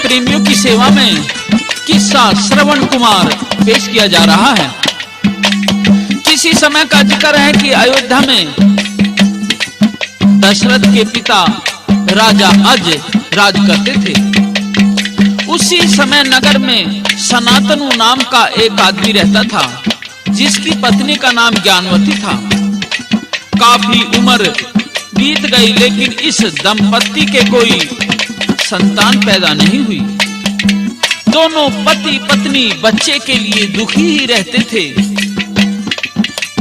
प्रेमियों की सेवा में किस्सा श्रवण कुमार पेश किया जा रहा है। किसी समय का जिक्र है कि अयोध्या में दशरथ के पिता राजा अज राज करते थे। उसी समय नगर में सनातनु नाम का एक आदमी रहता था, जिसकी पत्नी का नाम ज्ञानवती था। काफी उम्र बीत गई, लेकिन इस दंपत्ति के कोई संतान पैदा नहीं हुई। दोनों पति पत्नी बच्चे के लिए दुखी ही रहते थे।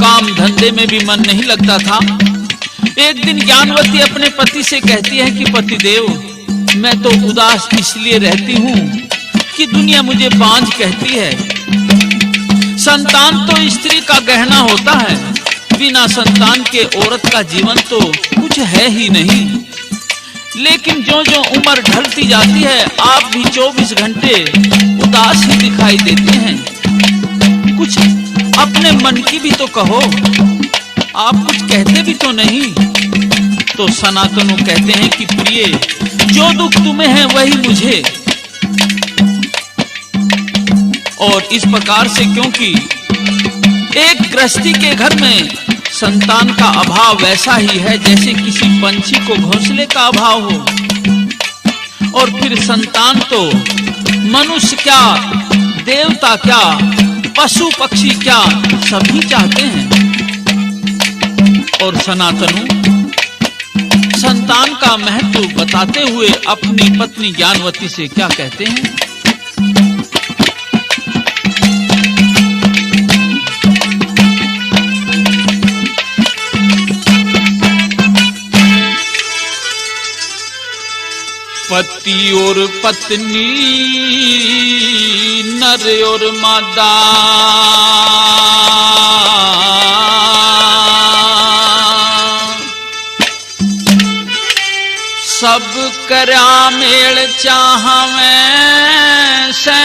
काम धंधे में भी मन नहीं लगता था। एक दिन ज्ञानवती अपने पति से कहती है कि पतिदेव, मैं तो उदास इसलिए रहती हूँ कि दुनिया मुझे बांझ कहती है। संतान तो स्त्री का गहना होता है, बिना संतान के औरत का जीवन तो कुछ है ही नहीं। लेकिन जो जो उम्र ढलती जाती है, आप भी 24 घंटे उदास ही दिखाई देते हैं। कुछ अपने मन की भी तो कहो, आप कुछ कहते भी तो नहीं। तो सनातनु कहते हैं कि प्रिय, जो दुख तुम्हें है वही मुझे। और इस प्रकार से, क्योंकि एक गृहस्थी के घर में संतान का अभाव वैसा ही है जैसे किसी पंछी को घोंसले का अभाव हो। और फिर संतान तो मनुष्य क्या, देवता क्या, पशु पक्षी क्या, सभी चाहते हैं। और सनातनु संतान का महत्व बताते हुए अपनी पत्नी ज्ञानवती से क्या कहते हैं? पति और पत्नी, नर और मादा, सब करा मेल चाहवें से।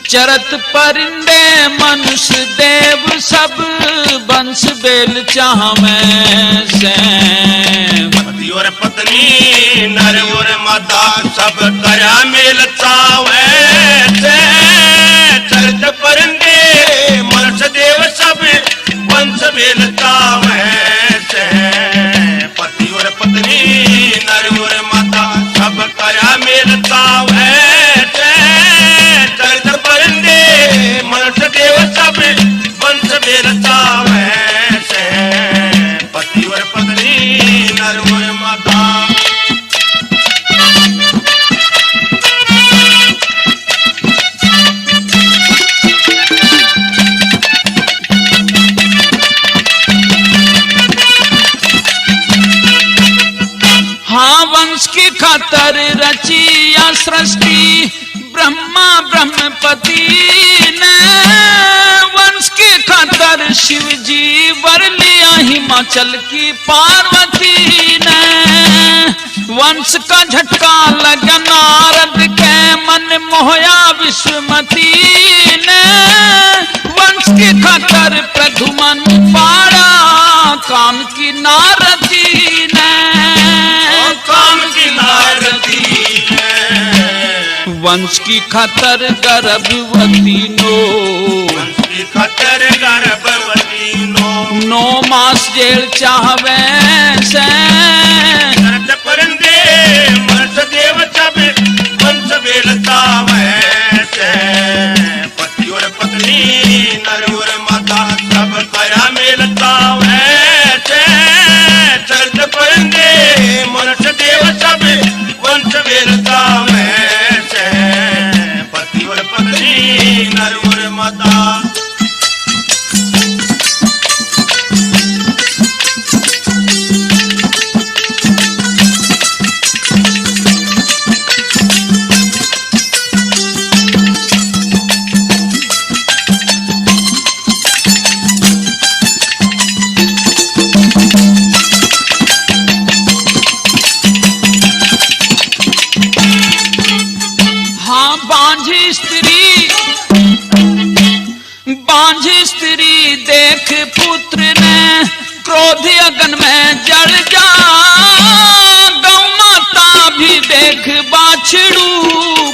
चरत परिंदे मनुष्य देव, सब बंश बेल चाहवें से। पति और पत्नी, नर और मादा, सब करा मेल चाहवें से। चरत परिंदे मनुष्य देव, सब बंश बेल चाहवें से। पति और पत्नी, नर और मादा, सब करा मेल चाहवें से। चरत परिंदे मनुष्य देव, सब वंश बेल चाहवें से। पति और पत्नी, नर और मादा। हाँ, वंश की खातर रची या सृष्टि ब्रह्मा ब्रह्मपति ने। वंश के खातर शिव जी वर लिया हिमाचल की पार्वती ने। वंश का झटका लगा नारद के मन मोहया विश्वमती ने। वंश के खातर प्रधुमन पाड़ा काम की नारदी ने। काम की नारदी ने। वंश की खातर गर्भवती नो। वंश की खातर गर्भवती नो। 9 मास जेल चाहवें से। चरत परिंदे मनुष्य देव, सब वंश बेल चाहवें से। पति और पत्नी, नर और मादा, सब करा मेल चाहवें से। चरत परिंदे मनुष्य देव, सब वंश बेल चाहवें से। पति और पत्नी, नर और मादा। बांझ स्त्री देख पुत्र ने क्रोध अगन में जल जा, गौ माता भी देख बाछड़ू,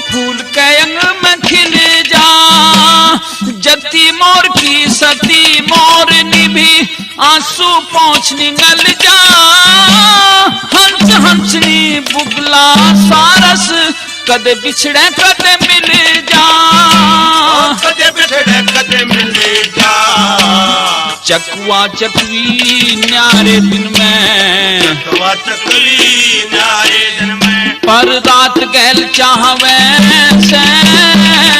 फूल के अंग में खिल जा। जती मोर की सती मोर निभी, आंसू पहुंच निगल जा। हंस हंसनी बुगला सारस, कदे बिछड़े कदे मिल जा। कदे बिछड़े कदे मिल जा। चकुआ चकवी न्यारे दिन में, चकुआ चकवी न्यारे दिन में, पर रात गैल चाहवे से।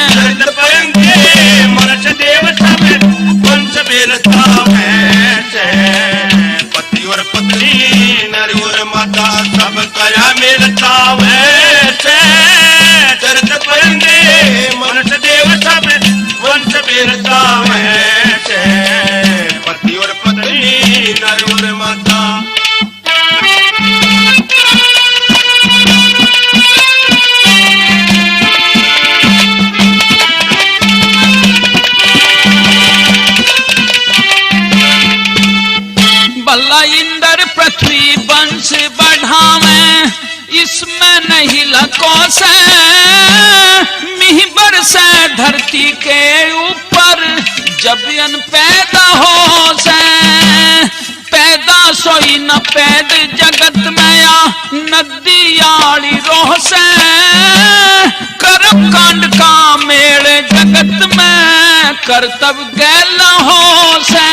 चरित परंगे मनुष्य देव सब, वंश बेलता वैसे। पति और पत्नी नर और माता, सब कया मिलता वैसे। चरित परंगे मनुष्य देव सब, वंश बेलता वैसे। पति और पत्नी नर और माता। बल्ला इंद्र पृथ्वी वंश बढ़ावे, इसमें नहीं लको से। मिह बरसे धरती के ऊपर, जब अन पैदा हो से। पैदा सोई न पैद जगत में आ, नदी आड़ी रोह से। कर्म कांड का मेल जगत में, करतब गैल हो से।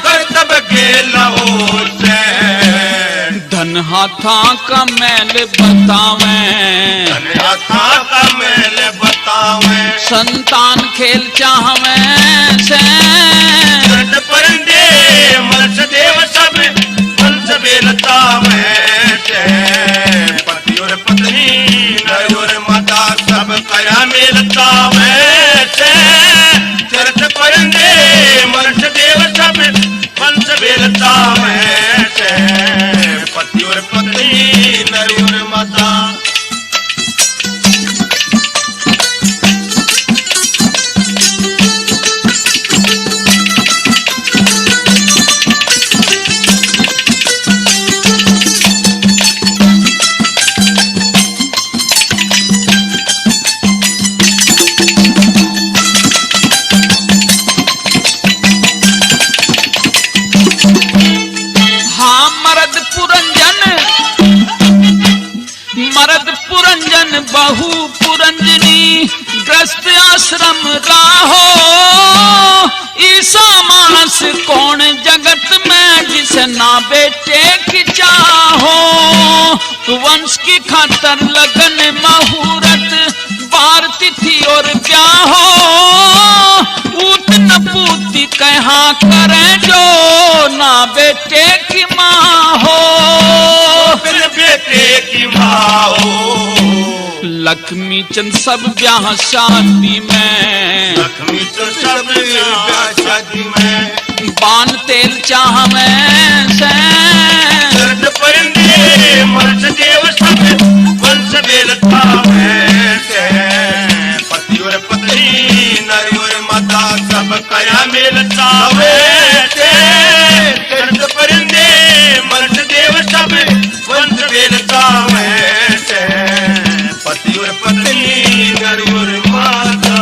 करतब गैल हो से। धन हाथा का मैल बतावे, धन हाथा का मैल बतावे। संतान खेल चाहवे से। चरित परंगे मनुष्य देव सब, वंश बेलता वैसे। पति और पत्नी नर और माता, सब कया मिलता वैसे। चरित परंगे मनुष्य देव सब, वंश बेलता वैसे। पति और पत्नी नर और माता। बहु पुरंजनी ग्रस्त आश्रम राहो। ईसा मानस कौन जगत में, जिसे ना बेटे की चाहो। वंश की खातर लगन मुहूर्त, बार तिथि और ब्याहो। ऊत न पूती कहा करे, जो ना बेटे की माँ हो। बिन बेटे की माँ हो। लक्ष्मी चंद सब ब्याह शादी में, लक्ष्मी चंद सब ब्याह शादी में। बान तेल चाहवे से। चरित परंगे मनुष्य देव सब, वंश बेलता वैसे। पति और पत्नी नर और माता, सब कया मिलता वैसे। चरित परंगे मनुष्य देव सब, वंश बेलता वैसे। पति और पत्नी नर और माता।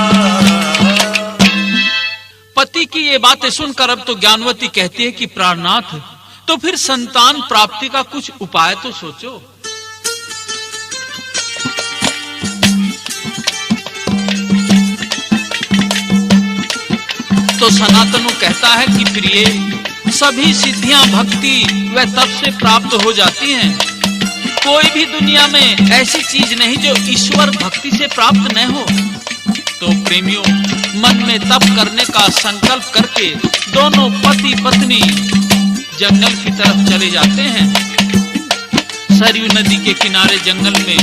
पति की ये बातें सुनकर अब तो ज्ञानवती कहती है कि प्राणनाथ, तो फिर संतान प्राप्ति का कुछ उपाय तो सोचो। तो सनातनु कहता है कि प्रिय, सभी सिद्धियां भक्ति व तप से प्राप्त हो जाती हैं। कोई भी दुनिया में ऐसी चीज नहीं जो ईश्वर भक्ति से प्राप्त न हो। तो प्रेमियों, मन में तप करने का संकल्प करके दोनों पति पत्नी जंगल की तरफ चले जाते हैं। सरयू नदी के किनारे जंगल में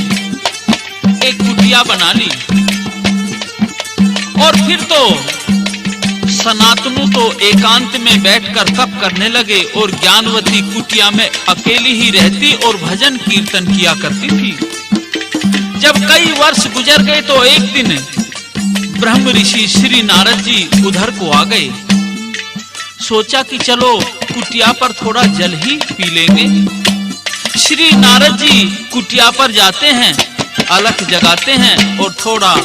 एक कुटिया बना ली और फिर तो सनातनु तो एकांत में बैठकर तप करने लगे और ज्ञानवती कुटिया में अकेली ही रहती और भजन कीर्तन किया करती थी। जब कई वर्ष गुजर गए तो एक दिन ब्रह्म ऋषि श्री नारद जी उधर को आ गए। सोचा कि चलो कुटिया पर थोड़ा जल ही पी लेंगे। श्री नारद जी कुटिया पर जाते हैं, अलख जगाते हैं और थोड़ा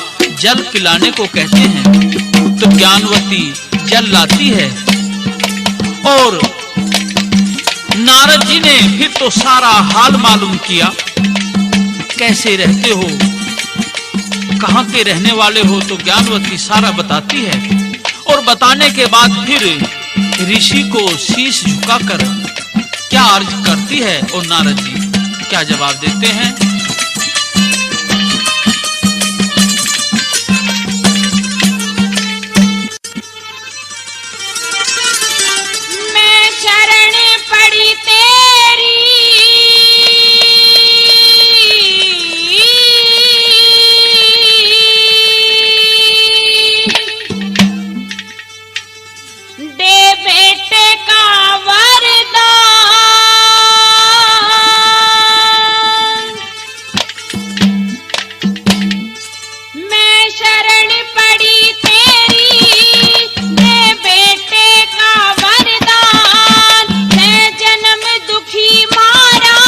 जल पिलाने को कहते हैं। तो ज्ञानवती जल लाती है और नारद जी ने फिर तो सारा हाल मालूम किया, कैसे रहते हो, कहां के रहने वाले हो। तो ज्ञानवती सारा बताती है और बताने के बाद फिर ऋषि को शीश झुकाकर क्या अर्ज करती है और नारद जी क्या जवाब देते हैं। मैं शरण पड़ी तेरी, दे बेटे का वरदान। मैं शरण पड़ी तेरी, दे बेटे का वरदान। मैं जन्म दुखी मारा,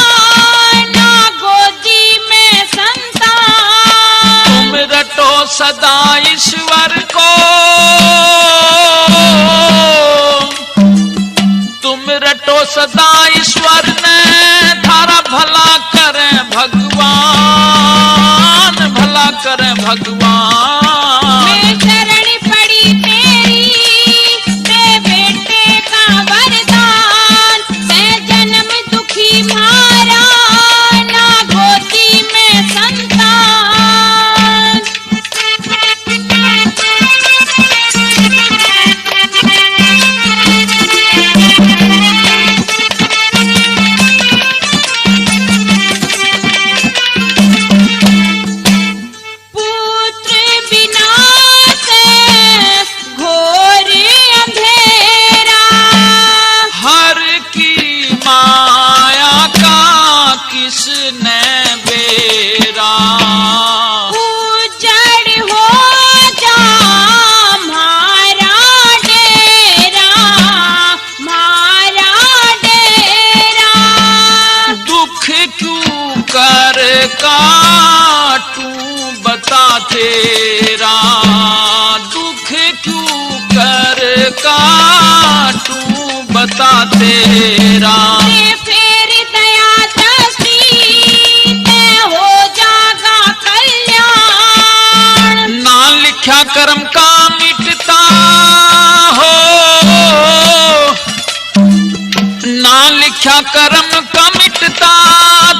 ना गोदी में संतान। तुम रटो सदा ईश्वर को, तुम रटो सदा ईश्वर ने थारा भला करे भगवान, भला करे भगवान। मैं शरण पड़ी तेरी, दे बेटे का वरदान। मैं जन्म दुखी मारा, ना गोदी में संतान। पुत्र बिना से घोर अंधेरा, हर की माया का किसने बेरा। उजड़ हो जा मारा डेरा, मारा डेरा। दुख क्यों कर काटूं बता तेरा, दुख क्यों कर काटूं बता तेरा। ते फेर दया दृष्टि, ते हो जागा कल्याण। ना लिखा कर्म का मिटता हो, ना लिखा कर्म का मिटता।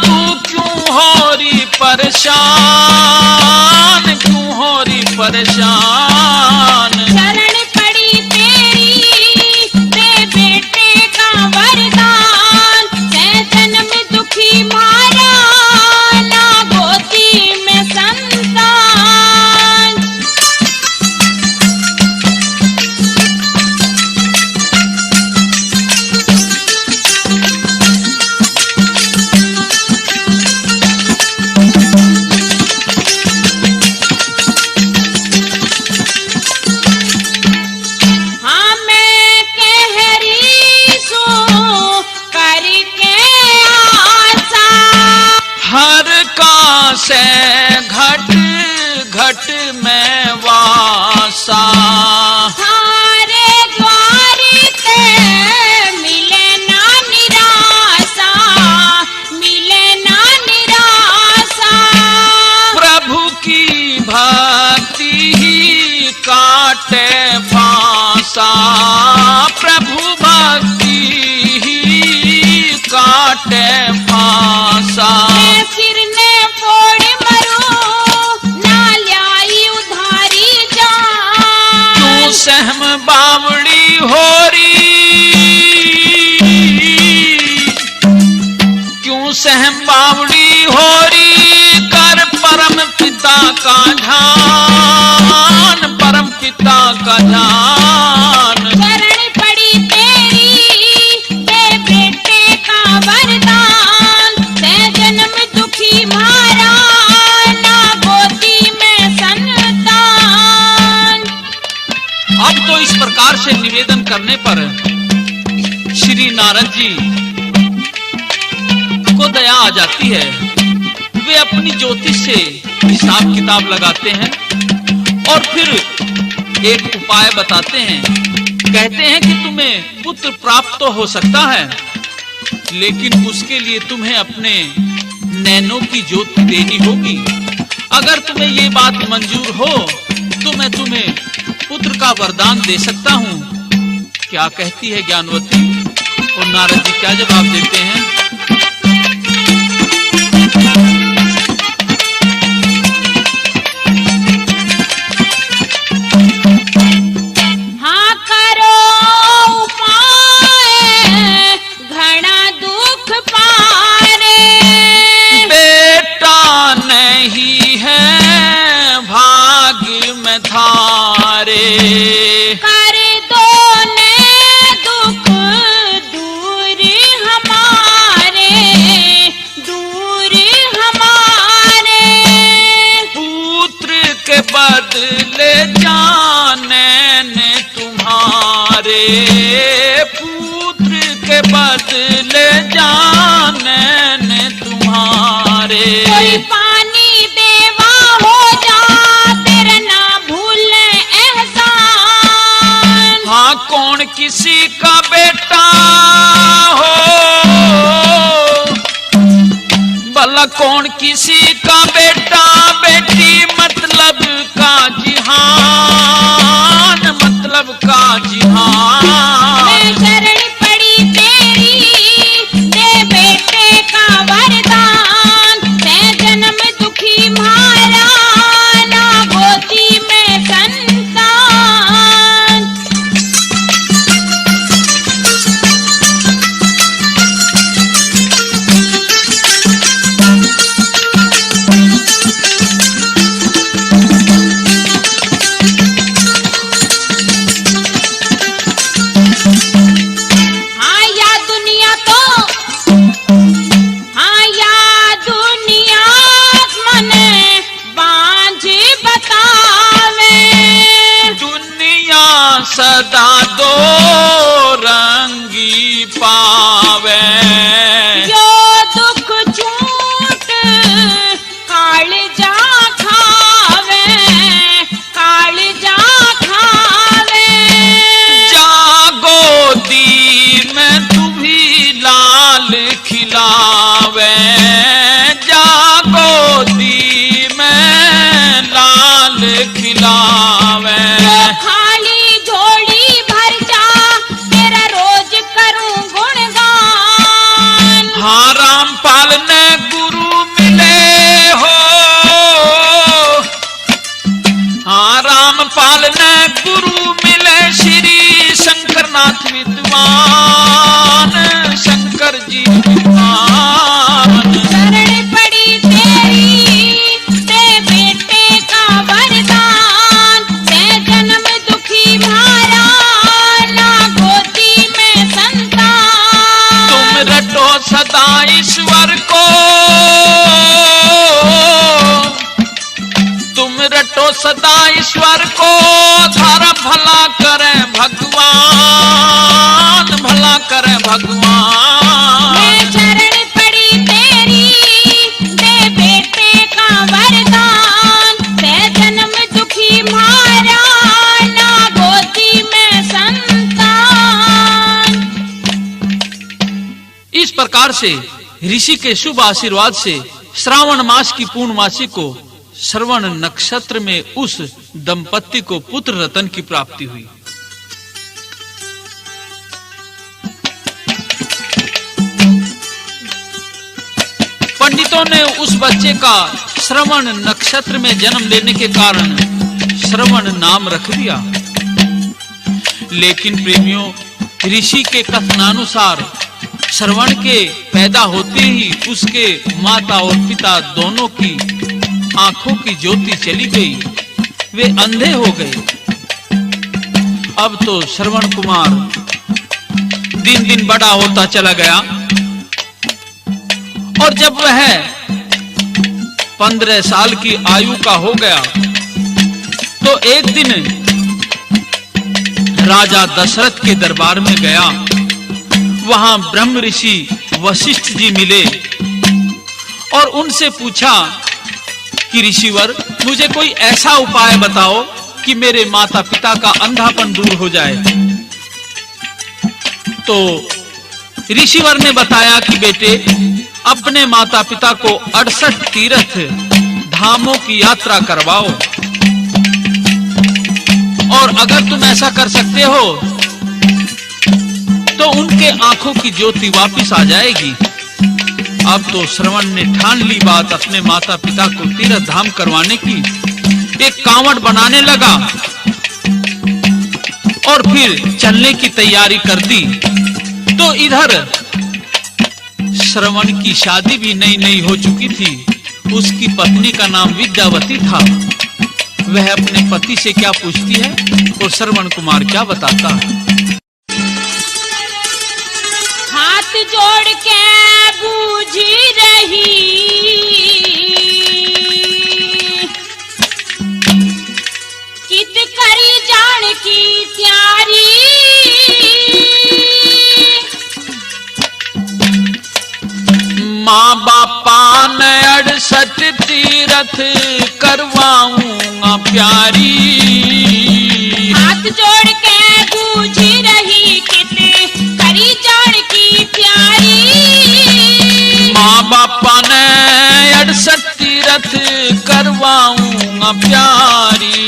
तू क्यों हो रही परेशान, क्यों हो रही परेशान। शरण पड़ी तेरी, दे बेटे का वरदान। मैं जन्म दुखी मारा, ना गोदी में संतान। हाँ मैं कह रही सो करके आशा। हर का से घट घट में वासा। थारे द्वारी ते मिले ना निराशा, मिले ना निराशा। प्रभु की भक्ति ही काटे फांसा, प्रभु भक्ति ही काटे फांसा। मैं सिर ने फोड़ मरूं, ना ल्याई उधारी जान। तू सहम बावड़ी हो रही, क्यों सहम बावड़ी हो रही। कर परम पिता का ध्यान, परम पिता का ध्यान। शरण पड़ी तेरी, दे बेटे का वरदान। मैं जन्म दुखी मारा, ना गोदी में संतान। अब तो इस प्रकार से निवेदन करने पर श्री नारद जी को दया आ जाती है। वे अपनी ज्योतिष से हिसाब किताब लगाते हैं और फिर एक उपाय बताते हैं। कहते हैं कि तुम्हें पुत्र प्राप्त तो हो सकता है, लेकिन उसके लिए तुम्हें अपने नैनों की ज्योति देनी होगी। अगर तुम्हें ये बात मंजूर हो तो मैं तुम्हें पुत्र का वरदान दे सकता हूँ। क्या कहती है ज्ञानवती? और नारद जी क्या जवाब देते हैं? हाँ करो उपाय घना दुख पारे, बेटा नहीं है भाग्य में थारे, कर दो ने दुख दूर हमारे, दूर हमारे। पुत्र के बदले जाने ने तुम्हारे, पुत्र के बदले जाने ने तुम्हारे। कोई पानी देवा हो जा तेरा ना भूले एहसान, हाँ कौन किसी का बेटा हो, भला कौन किसी का बेटा बेटी, मतलब का जिहान, मतलब का जिहान। मैं शरण पड़ी तेरी दे बेटे का वरदान, मैं जन्म दुखी मारा ना गोदी में संतान। हाँ या दुनिया तो, हाँ या दुनिया मने बांझ बतावे, दुनिया सदा दो रंगी पावे, जो दुख झूठ काल जा खावे, काल जा खावे। जागो दी में तू भी लाल खिलावे, जागो दी में लाल खिलावे। जो खाली झोली भर जा तेरा रोज करूं गुणगान, हाँ रामपाल ने गुरु मिले हो, हाँ रामपाल ने गुरु मिले श्री शंकरनाथ विद्वान, शंकर जी विद्वान। शरण पड़ी तेरी दे बेटे का वरदान, मैं जन्म दुखी मारा ना गोदी में संतान। तुम रटो सदा ईश्वर को, तुम रटो सदा ईश्वर को, धारा भला करे भगवान, भला करे भगवान। मैं शरण पड़ी तेरी दे बेटे का वरदान, मैं जन्म दुखी मारा ना गोदी में संतान। इस प्रकार से ऋषि के शुभ आशीर्वाद से श्रावण मास की पूर्णमासी को श्रवण नक्षत्र में उस दंपति को पुत्र रतन की प्राप्ति हुई। पंडितों ने उस बच्चे का श्रवण नक्षत्र में जन्म लेने के कारण श्रवण नाम रख दिया। लेकिन प्रेमियों, ऋषि के कथनानुसार श्रवण के पैदा होते ही उसके माता और पिता दोनों की आंखों की ज्योति चली गई, वे अंधे हो गए। अब तो श्रवण कुमार दिन दिन बड़ा होता चला गया और जब वह 15 साल की आयु का हो गया तो एक दिन राजा दशरथ के दरबार में गया वहां ब्रह्म ऋषि वशिष्ठ जी मिले और उनसे पूछा कि ऋषिवर, मुझे कोई ऐसा उपाय बताओ कि मेरे माता पिता का अंधापन दूर हो जाए। तो ऋषिवर ने बताया कि बेटे, अपने माता पिता को 68 तीर्थ धामों की यात्रा करवाओ, और अगर तुम ऐसा कर सकते हो तो उनके आंखों की ज्योति वापस आ जाएगी। अब तो श्रवण ने ठान ली बात अपने माता पिता को तीर्थ धाम करवाने की। एक कांवड़ बनाने लगा और फिर चलने की तैयारी कर दी। तो इधर श्रवण की शादी भी नई नई हो चुकी थी। उसकी पत्नी का नाम विद्यावती था। वह अपने पति से क्या पूछती है और श्रवण कुमार क्या बताता है। हाथ जोड़ के बूझी रही, कित करी जान की त्यारी। माँ बापा ने 68 तीर्थ करवाऊंगा प्यारी। हाथ जोड़ के बूझी रही, कित करी जान की प्यारी। माँ बापा ने 68 तीर्थ करवाऊंगा प्यारी।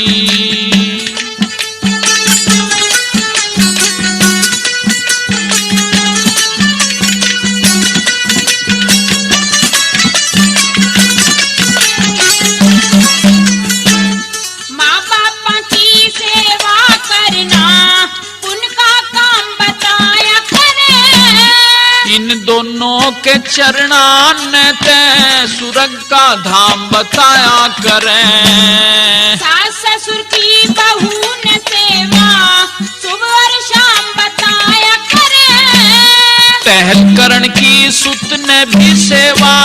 माँ बापा की सेवा करना उनका काम बताया करे। इन दोनों के चरणान ते सुरग का धाम बताया करें। सास ससुर की बहू ने सेवा सुबह और शाम बताया करे। टहल करण की सुत ने भी सेवा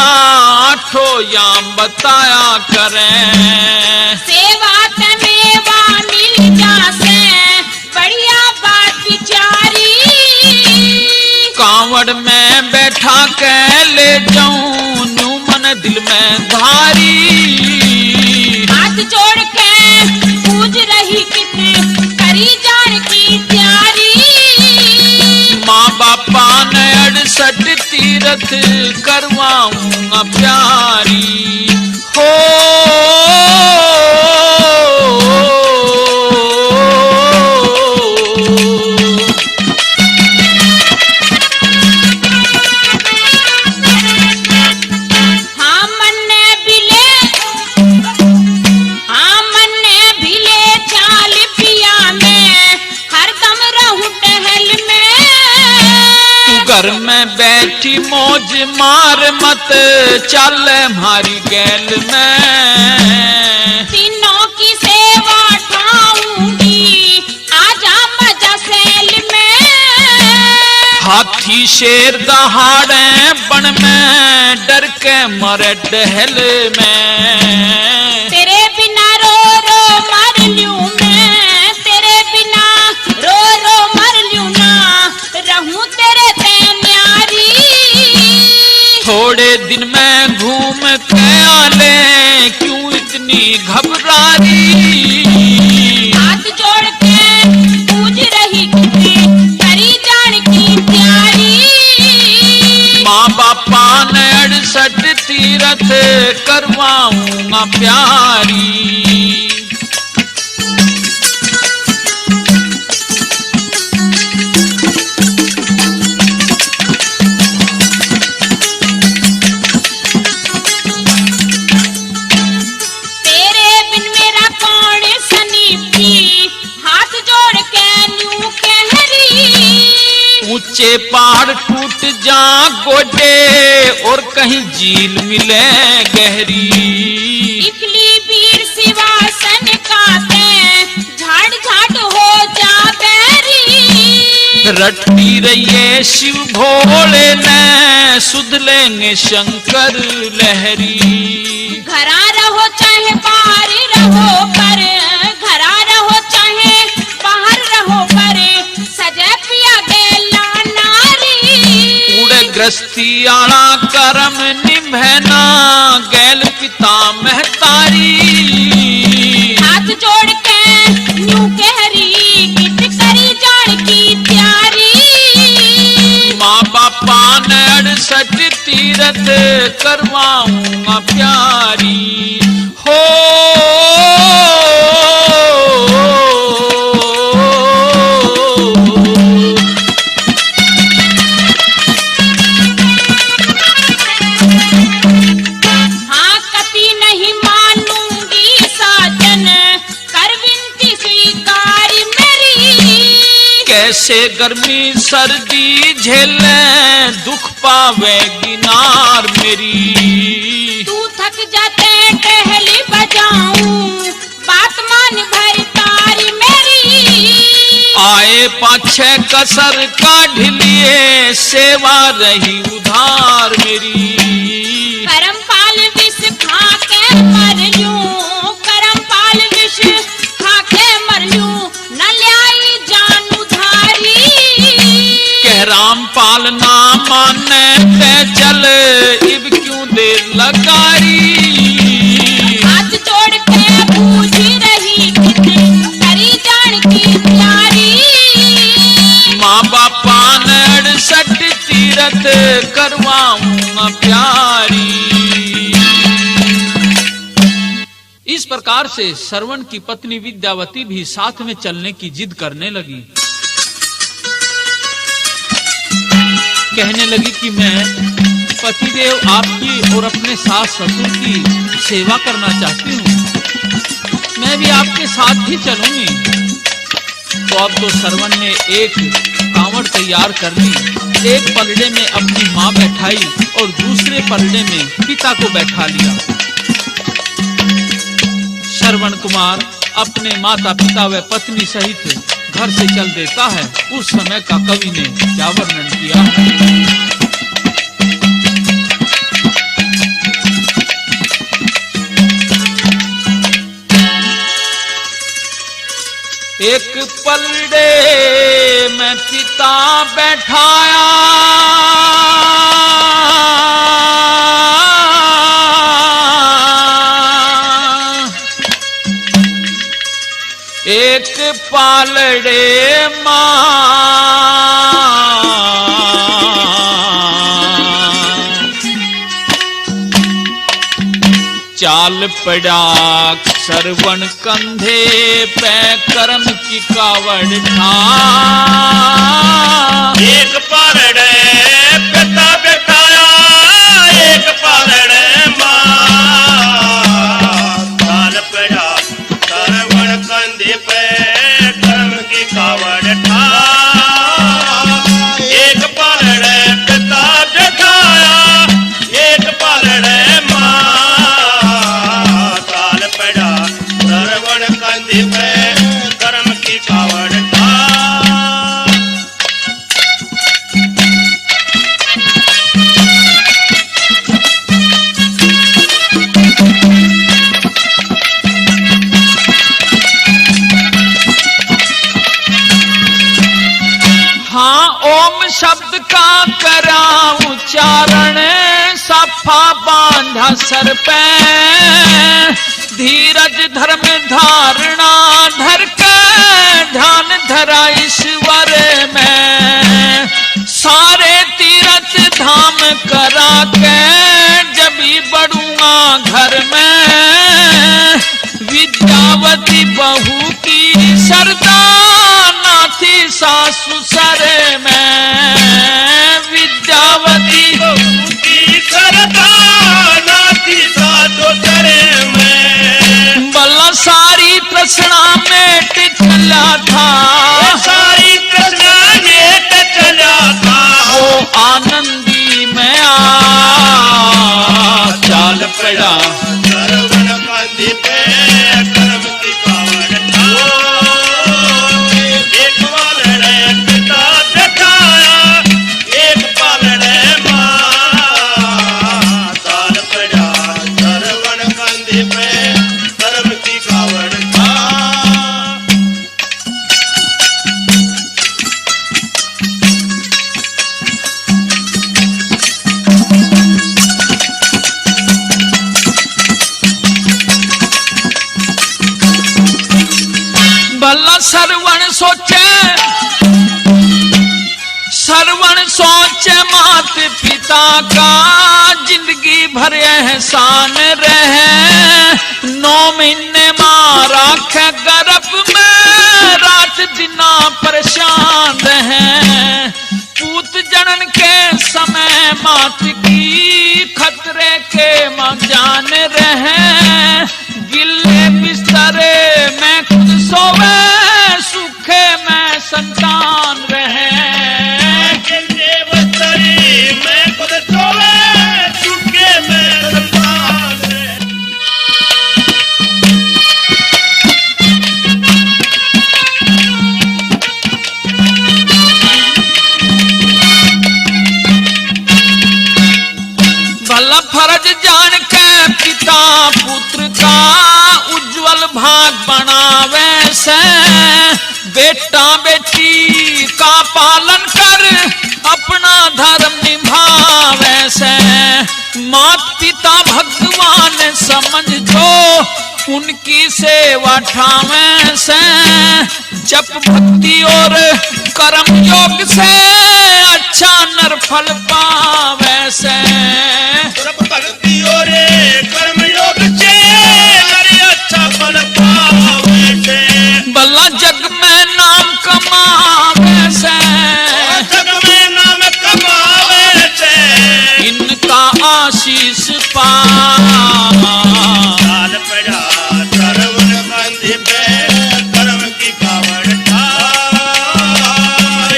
आठो याम बताया करें। सेवा तमेवा मिल जासे बढ़िया बात बिचारी। कांवड़ में बैठा के ले जाऊं न्यू मन दिल में धारी। हाथ जोड़ के पूज रही, कितने करी जान की त्यारी। माँ बापा ने 68 तीर्थ करवाऊंगा प्यारी। हो हाँ मन्ने भिले चाल पिया में हरदम रहूं टहल में। घर में बैठी मौज मार मत चल हमारी गैल में। तीनों की सेवा ठाऊंगी आजा मजा सैल में। हाथी शेर दहाड़े बन में डर के मरे डहल में। तेरे बिना रो रो मर लूं मैं, तेरे बिना रो रो मर लूं ना, रहूं तेरे ते न्यारी। थोड़े दिन में घूम के आले क्यों इतनी घबरारी। हाथ जोड़ के पूज रही, कितनी करी जान की त्यारी। माँ बापा ने 68 तीर्थ करवाऊंगा प्यारी। तेरे बिन मेरा कौन सनीपी, हाथ जोड़ के न्यू कहरी। ऊंचे पहाड़ टूट जा गोडे और कहीं झील मिले गहरी। इकली वीर शिवासन काते झाड़ झाड़ हो जा बैरी। रटती रहिए शिव भोले ने सुध लेंगे शंकर लहरी। घरा रहो चाहे बाहर रहो पर, घरा रहो चाहे बाहर रहो पर, सजे पिया गेला नारी। गृहस्थी आला करम निभैना गैल पिता महतारी। हाथ जोड़ के न्यू कहरी किट करी जान की तैयारी। माँ बापा ने 68 तीरथ करवाऊंगा प्यारी हो। कैसे गर्मी सर्दी झेले दुख पावेगी नार मेरी। तू थक जाते टहली बजाऊं बात मान भर तारी मेरी। आए पाछे कसर काढ़ लिए सेवा रही उधार मेरी। करम पाल विष खा के मर लूं करम पाल विष खा के मर लूं न ल्याई जान उधारी। कह रामपाल ना माने ते चल इब क्यों देर लगारी। हाथ जोड़ के पूछी रही कितने करी जान की प्यारी। माँ बापा ने 68 तीरथ करवाऊंगा प्यारी। इस प्रकार से श्रवण की पत्नी विद्यावती भी साथ में चलने की जिद करने लगी। कहने लगी कि मैं पतिदेव आपकी और अपने सास ससुर की सेवा करना चाहती हूँ, मैं भी आपके साथ ही चलूंगी। तो अब तो श्रवण ने एक कांवड़ तैयार कर ली। एक पलड़े में अपनी माँ बैठाई और दूसरे पलड़े में पिता को बैठा लिया। श्रवण कुमार अपने माता पिता व पत्नी सहित घर से चल देता है। उस समय का कवि ने क्या वर्णन किया है। एक पलड़े में पिता बैठाया एक पालड़े माँ। चाल पड़ा श्रवण कंधे पे कर्म की कावड़ ठा। एक पालड़े पिता बैठाया एक पालड़े माँ। चाल पड़ा श्रवण कंधे पे कर्म की कावड़ ठा। एक पालड़े पिता बैठाया एक पालड़े माँ। चाल पड़ा श्रवण कंधे पे कर्म की कावड़ ठा। हाँ ओम शब्द का करा उच्चारण सफा बांधा सर पे। धीरज धर्म धारणा धर के ध्यान धरा ईश्वर में। सारे तीरथ धाम करा के जबी बढ़ूंगा घर में। विद्यावती बहू की सरदा नाथी सासु सर में। विद्यावती बहू की सरदा नाथी सासु सर में। बल्ला सारी तृष्णा भला सरवण सोचे मात पिता का, जिंदगी भर एहसान रहे। 9 महीने मां राखे गर्भ में, रात दिना परेशान रहे। पूत जनन के समय मात की, खतरे के मां जान रहे। गिले बिस्तरे में खुद सोवे, सूखे में संतान रहे। भला फर्ज जान के पिता पुत्र का, उज्जवल भाग बनावे से। बेटा बेटी का पालन कर, अपना धर्म निभावे से। मात पिता भगवान समझो, उनकी सेवा ठावे से। जप भक्ति और कर्म योग से, अच्छा नर फल पावे से। भक्ति और कर्म योग से, अच्छा फल पावे से। भला जग में नाम कमावे से, जग में नाम कमावे से। इनका आशीष पा। साल पड़ा सरवण कंधे पे, कर्म की कावड़ था।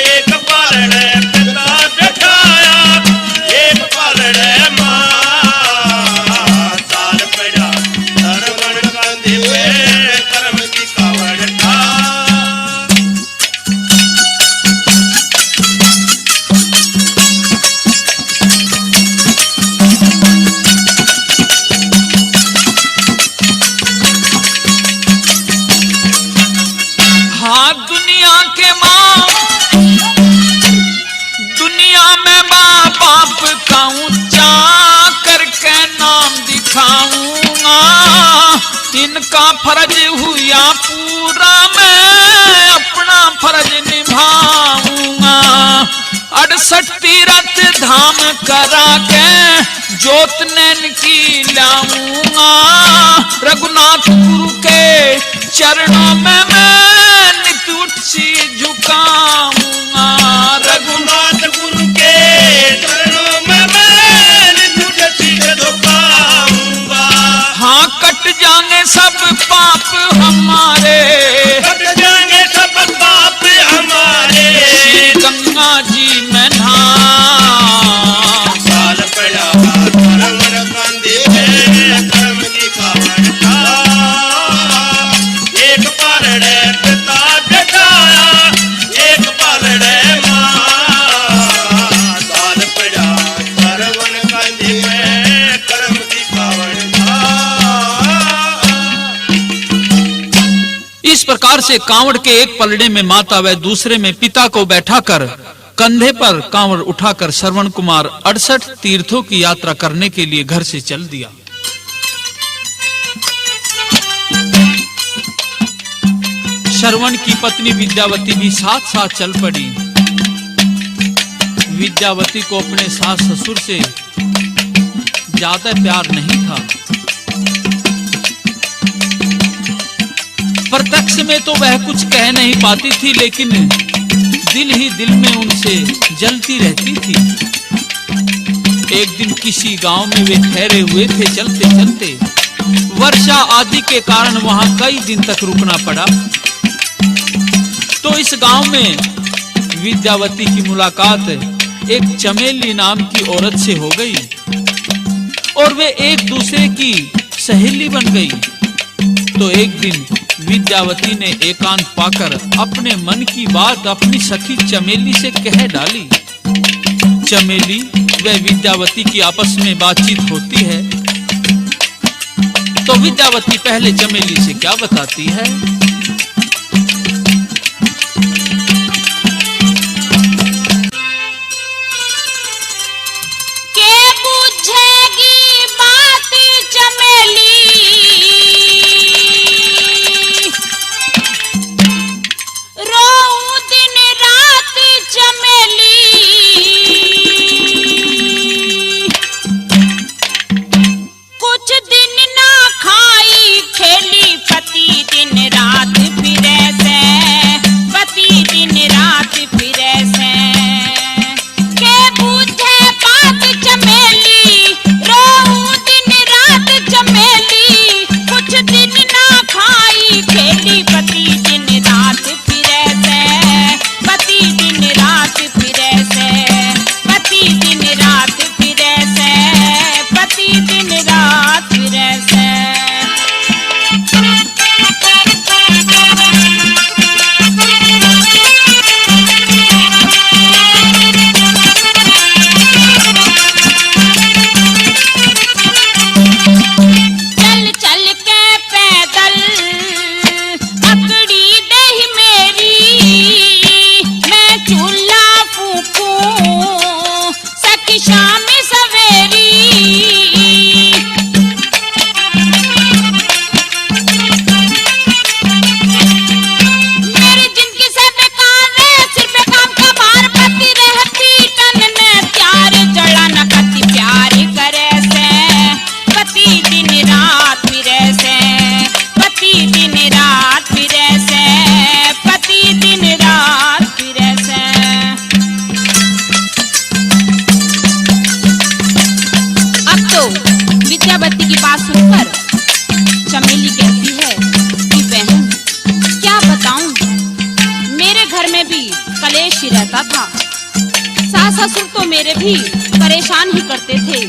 एक पालने पिता बैठाया, एक पालने मां। साल पड़ा सरवण कंधे पे, कर्म की कावड़ था। हाँ दुनिया के माँ, दुनिया में माँ बाप का ऊंचा करके नाम दिखाऊंगा। इनका फर्ज हुआ पूरा, मैं अपना फर्ज निभाऊंगा। 68 तीरथ धाम करा के, जोत नैन की लाऊंगा। रघुनाथ गुरु के चरणों में मैं नित उठसी झुकाऊंगा। रघुनाथ गुरु के चरणों में मैं नित उठसी झुकाऊंगा। हाँ कट जाएंगे सब पाप हमारे, कट जाएंगे सब पाप हमारे। श्री गंगा जी में नहा। साल पड़ा सरवण कंधे पे, कर्म की कावड़ था। एक पालने पिता बैठाया, एक पालने मां। साल पड़ा सरवण कंधे पे, कर्म की कावड़ था। इस प्रकार से कांवड़ के एक पलड़े में माता व दूसरे में पिता को बैठाकर, कंधे पर कांवड़ उठाकर श्रवण कुमार 68 तीर्थों की यात्रा करने के लिए घर से चल दिया। श्रवण की पत्नी विद्यावती भी साथ साथ चल पड़ी। विद्यावती को अपने सास ससुर से ज्यादा प्यार नहीं था। प्रत्यक्ष में तो वह कुछ कह नहीं पाती थी, लेकिन दिल ही दिल में उनसे जलती रहती थी। एक दिन किसी गांव में वे ठहरे हुए थे। चलते चलते वर्षा आदि के कारण वहां कई दिन तक रुकना पड़ा। तो इस गांव में विद्यावती की मुलाकात एक चमेली नाम की औरत से हो गई और वे एक दूसरे की सहेली बन गई। तो एक दिन विद्यावती ने एकांत पाकर अपने मन की बात अपनी सखी चमेली से कह डाली। चमेली व विद्यावती की आपस में बातचीत होती है। तो विद्यावती पहले चमेली से क्या बताती है? के बुझेगी बात चमेली, में भी कलेश ही रहता था। सास ससुर तो मेरे भी परेशान ही करते थे।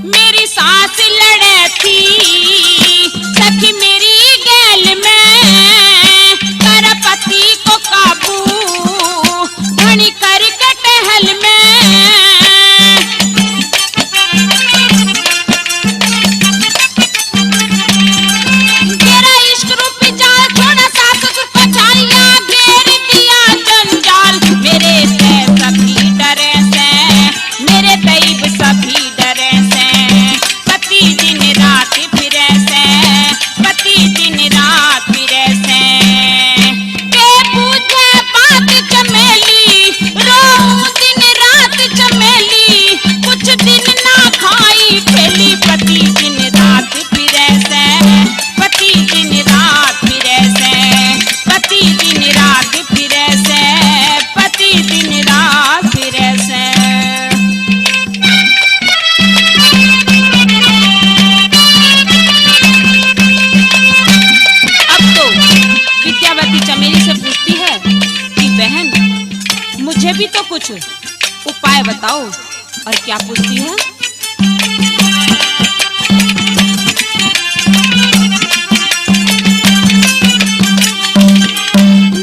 मेरी सास लड़े थी सखी मेरी गैल में, कर पति को काबू धनी करके टहल में। मुझे भी तो कुछ उपाय बताओ। और क्या पूछती है?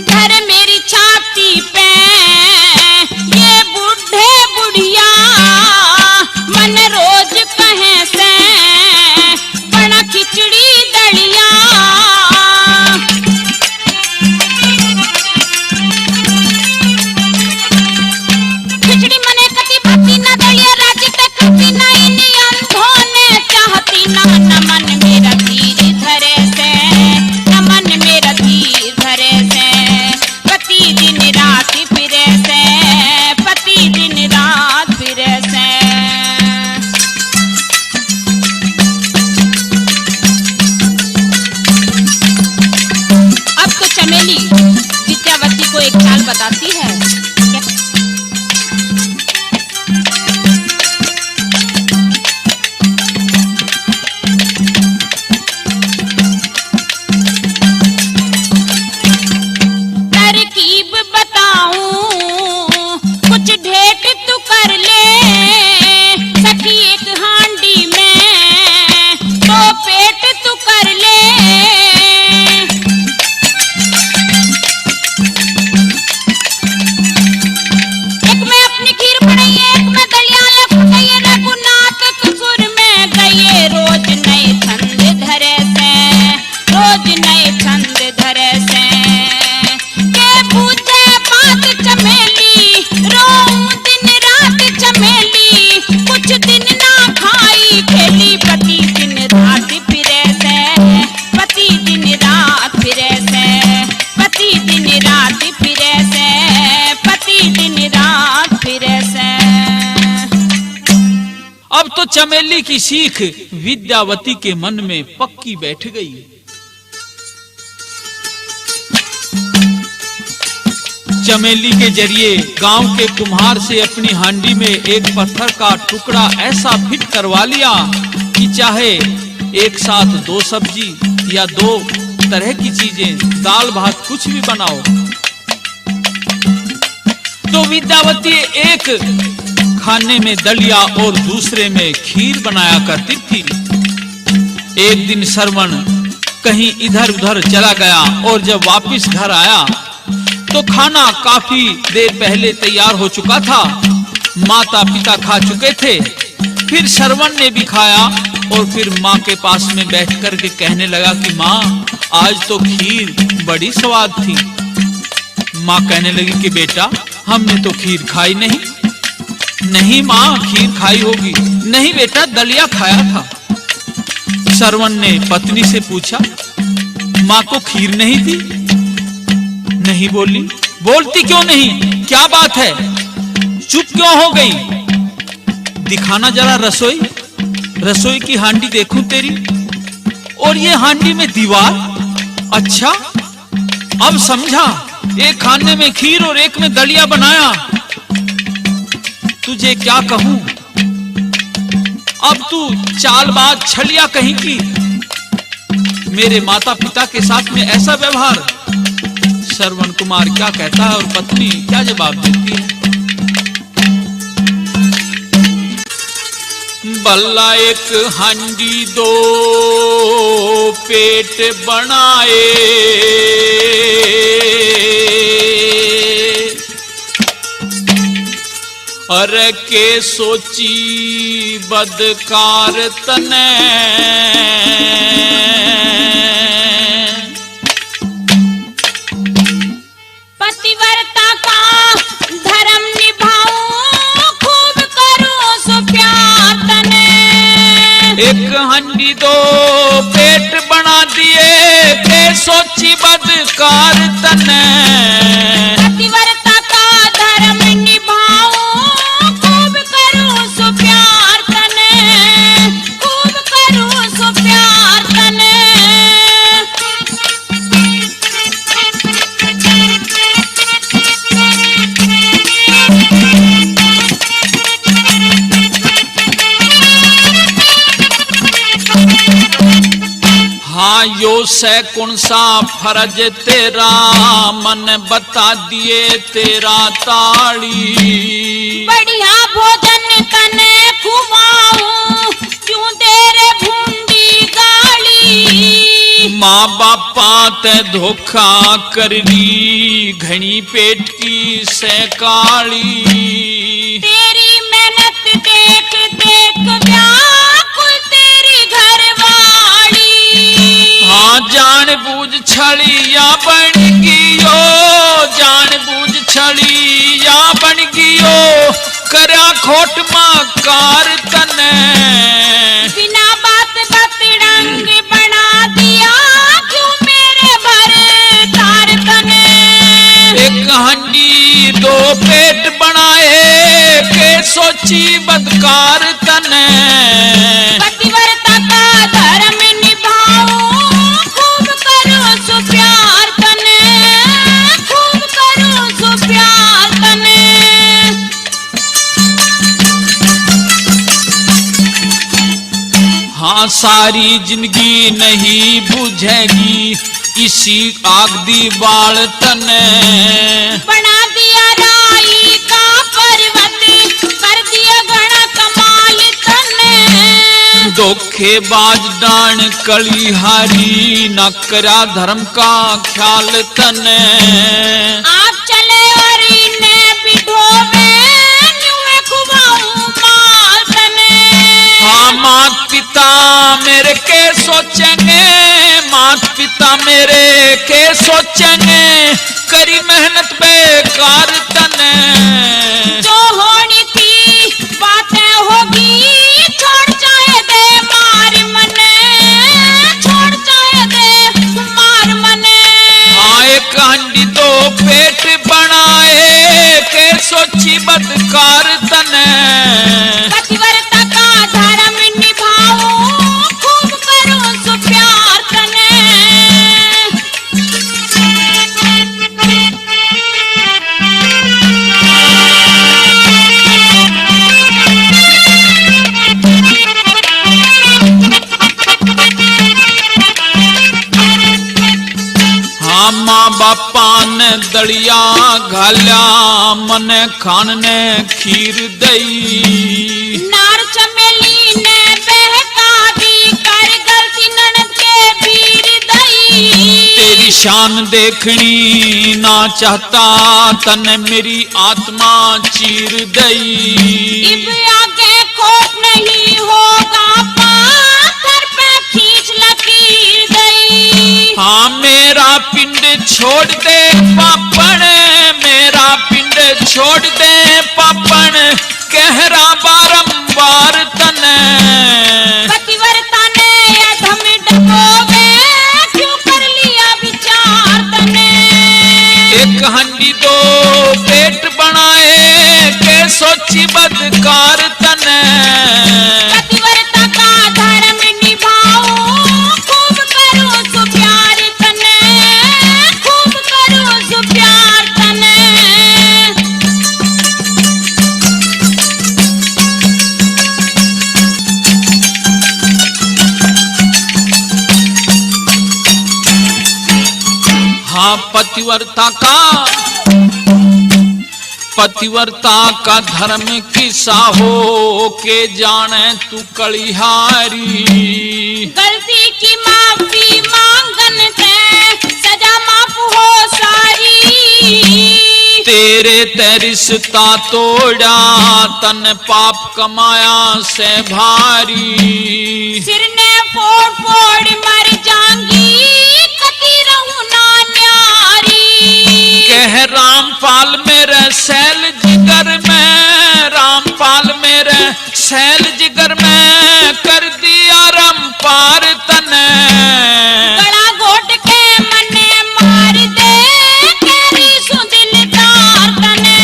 धर मेरी छाती पे ये बूढ़े बुढ़िया, मन रोज कहे से बड़ा खिचड़ी दलिया। विद्यावती को एक चाल बताती है। तरकीब बताऊं कुछ ढेट तू कर ले सखी, एक हांडी में दो पेट तू कर ले। अब तो चमेली की सीख विद्यावती के मन में पक्की बैठ गई। चमेली के जरिए गांव के कुम्हार से अपनी हांडी में एक पत्थर का टुकड़ा ऐसा फिट करवा लिया कि चाहे एक साथ दो सब्जी या दो तरह की चीजें, दाल भात कुछ भी बनाओ। तो विद्यावती एक खाने में दलिया और दूसरे में खीर बनाया करती थी। एक दिन श्रवण कहीं इधर उधर चला गया और जब वापस घर आया तो खाना काफी देर पहले तैयार हो चुका था। माता पिता खा चुके थे। फिर श्रवण ने भी खाया और फिर माँ के पास में बैठ कर के कहने लगा कि माँ, आज तो खीर बड़ी स्वाद थी। माँ कहने लगी कि बेटा, हमने तो खीर खाई नहीं। नहीं माँ, खीर खाई होगी। नहीं बेटा, दलिया खाया था। श्रवण ने पत्नी से पूछा, माँ को खीर नहीं थी? नहीं बोली। बोलती क्यों नहीं? क्या बात है, चुप क्यों हो गई? दिखाना जरा रसोई, रसोई की हांडी देखूं तेरी। और ये हांडी में दीवार। अच्छा, अब समझा। एक खाने में खीर और एक में दलिया बनाया। तुझे क्या कहूं, अब तू चालबाज छलिया कहीं की। मेरे माता पिता के साथ में ऐसा व्यवहार। श्रवण कुमार क्या कहता है और पत्नी क्या जवाब देती है। बल्ला एक हांडी दो पेट बनाए, और के सोची बदकार तने, पतिव्रता का धर्म निभाऊं, खूब करूं सो प्यार तने। एक हंडी दो पेट बना दिए, के सोची बदकार तने। पतिव्रता का धर्म निभाऊं, खूब करूं सो प्यार तने, खूब करूं सो प्यार तने। हाँ यो सैकुण सा फर्ज तेरा, मन बता दिए तेरा ताड़ी। बढ़िया भोजन तने खुवाऊं, क्यों तेरे भूंडी गाली। माँ बापा ते धोखा कर ली, घनी पेट की सैकाली। तेरी मेहनत देख देख व्याकुल तेरी घरवाली। हाँ जान बूझ छड़िया बन गियो, जान बूझ छड़िया बन गियो, करा खोट मकार तने। बिना बात बतड़ंग बना दिया, क्यों मेरे भर तार तने। एक हंडी दो पेट बनाए, के सोची बदकार तने। पतिव्रता का धर्म निभाऊं, खूब करूं सो प्यार तने, खूब करूं सो प्यार तने। हाँ सारी जिंदगी नहीं बुझेगी, इसी आग दी बाल तने। बना दिया राई का पर्वत, कर दिया घना कमाल तने। धोखेबाज डान कलिहारी, न करा धर्म का ख्याल तने। आप चले और इन्हें बिठोवे, न्यूए खुवाऊं माल तने। हाँ मात पिता मेरे के सोचेंगे, मात पिता मेरे के सोचेंगे, करी मेहनत बेकार तने। जो होनी थी बातें होगी, छोड़ जाए दे मार मने, छोड़ जाए दे मार मने। हाँ एक हंडी दो पेट बनाए, के सोची बदकार तने। पतिव्रता का धर्म निभाऊं, खूब करूं सो प्यार तने। हाँ माँ बापा ने दलिया घाल्या, मन खान ने खीर दई। नार चमेली ने बहका दी, कर गलती ननद के पीर दई। तेरी शान देखनी ना चाहता, तन मेरी आत्मा चीर दई। इब आगे खोट नहीं होगा, पाथर पे खींच लकीर गई। हाँ मेरा पिंड छोड़ दे पापन, मेरा पिंड छोड़ दे पापन, कहरा बारंबार तने। पतिव्रता ने अधम डबोवे, क्यों कर लिया विचार तने। एक हंडी दो पेट बनाए, के सोची बदकार तने। पतिव्रता का धर्म निभाऊं, खूब करूं सो प्यार तने, खूब करूं सो प्यार तने। पतिव्रता का धर्म किसा हो के जाने तू कलिहारी। गलती की माफी मांगन ते सजा माफ हो सारी। तेरे ते रिश्ता तोड़ा तन पाप कमाया से भारी। सिर ने फोड़ फोड़ मर जाऊंगी कती रहूं ना न्यारी। कह रामपाल मेरे सैल जिगर में, रामपाल मेरे सैल जिगर में कर दिया रमपार तने। गला घोट के मने मार दे तेरी सुदिलदार तने।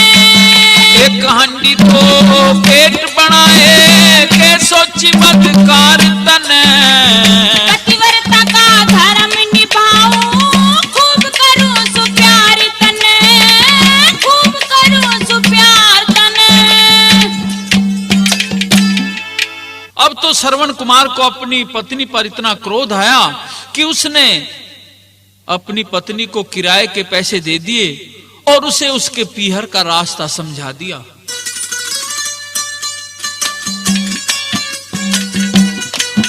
एक हंडी को पेट बनाए के सोची मदकार तने। पतिव्रता का धर्म निभाऊं खूब करूं सु प्यार तने। खूब करूं सु प्यार तने। अब तो श्रवण कुमार को अपनी पत्नी पर इतना क्रोध आया कि उसने अपनी पत्नी को किराए के पैसे दे दिए और उसे उसके पीहर का रास्ता समझा दिया।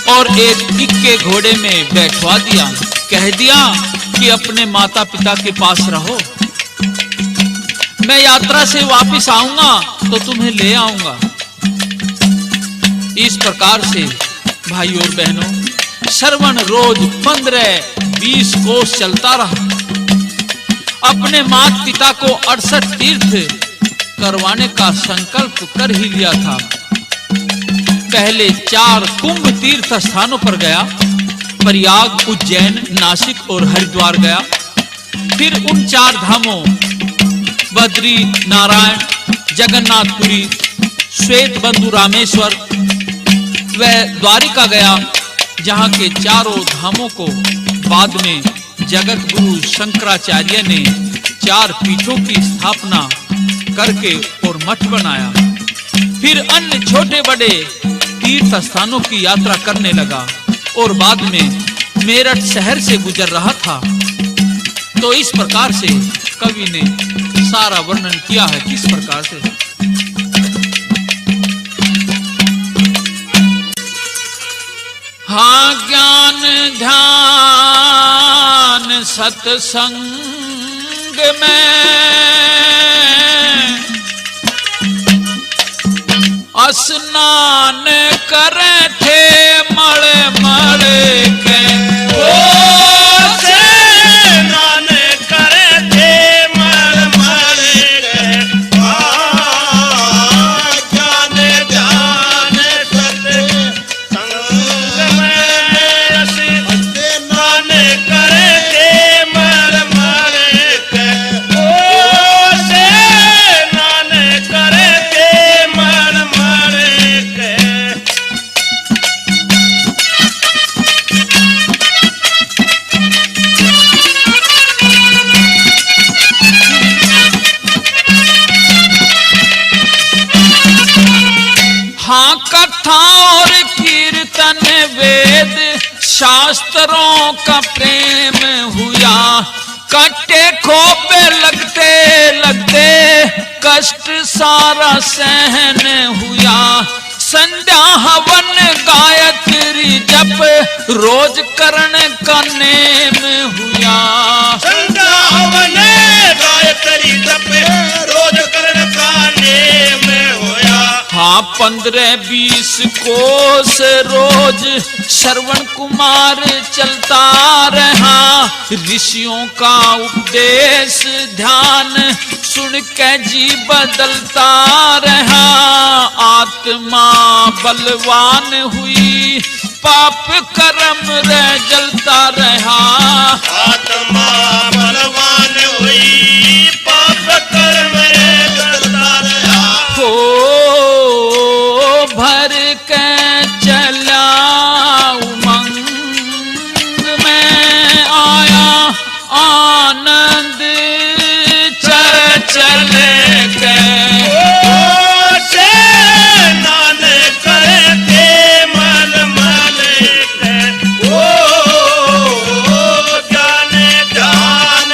और एक इक्के घोड़े में बैठवा दिया। कह दिया कि अपने माता पिता के पास रहो, मैं यात्रा से वापस आऊंगा तो तुम्हें ले आऊंगा। इस प्रकार से भाई और बहनों श्रवण रोज 15-20 कोस चलता रहा। अपने माता पिता को 68 तीर्थ करवाने का संकल्प कर ही लिया था। पहले 4 कुंभ तीर्थ स्थानों पर गया, प्रयाग, उज्जैन, नासिक और हरिद्वार गया। फिर उन 4 धामों बद्री नारायण, जगन्नाथपुरी, श्वेत बंधु रामेश्वर व द्वारिका गया, जहां के 4 धामों को बाद में जगत गुरु शंकराचार्य ने 4 पीठों की स्थापना करके और मठ बनाया। फिर अन्य छोटे बड़े तीर्थ स्थानों की यात्रा करने लगा और बाद में मेरठ शहर से गुजर रहा था। तो इस प्रकार से कवि ने सारा वर्णन किया है। किस प्रकार से? हाँ, ज्ञान ध्यान सत्संग में स्नान करे थे मड़े मड़े के। स्नान करे थे मड़ मड़े के। ज्ञान ध्यान सत्संग में स्नान करे थे मड़ मड़े के। स्नान करे थे मड़ मड़े के। हाँ, कथा और कीर्तन वेद शास्त्रों का प्रेम हुआ। कट्टे खोपे लगते लगते कष्ट सारा सहन हुआ। संध्या हवन गायत्री जप रोज करण का नेम हुआ। संध्या हवन गायत्री जप रोज करण का नेम होया। हाँ, 15-20 कोस रोज श्रवण कुमार चलता रहा। ऋषियों का उपदेश ध्यान सुन के जी बदलता रहा। आत्मा बलवान हुई पाप कर्म रह जलता रहा। आत्मा बलवान हुई पाप कर्म रह जलता रहा। हो भर के चला उमंग में आया आनंद चल चल के। स्नान करे थे मल मल के। ज्ञान ध्यान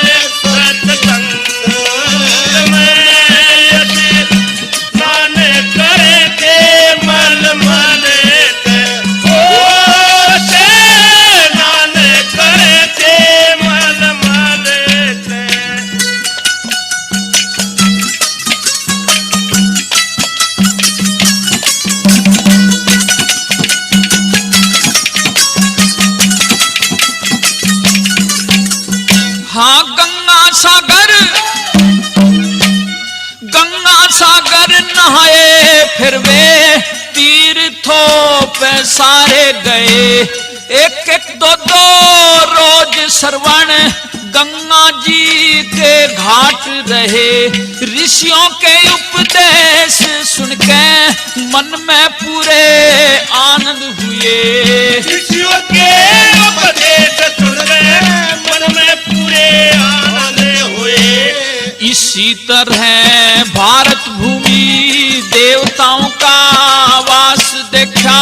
नहाए फिर वे तीर्थों पे सारे गए। एक एक दो दो रोज श्रवण गंगा जी के घाट रहे। ऋषियों के उपदेश सुन के मन में पूरे आनंद हुए। ऋषियों के उपदेश सुन के मन में पूरे आनंद हुए। इसी तरह भारत भूमि देवताओं का वास देखा।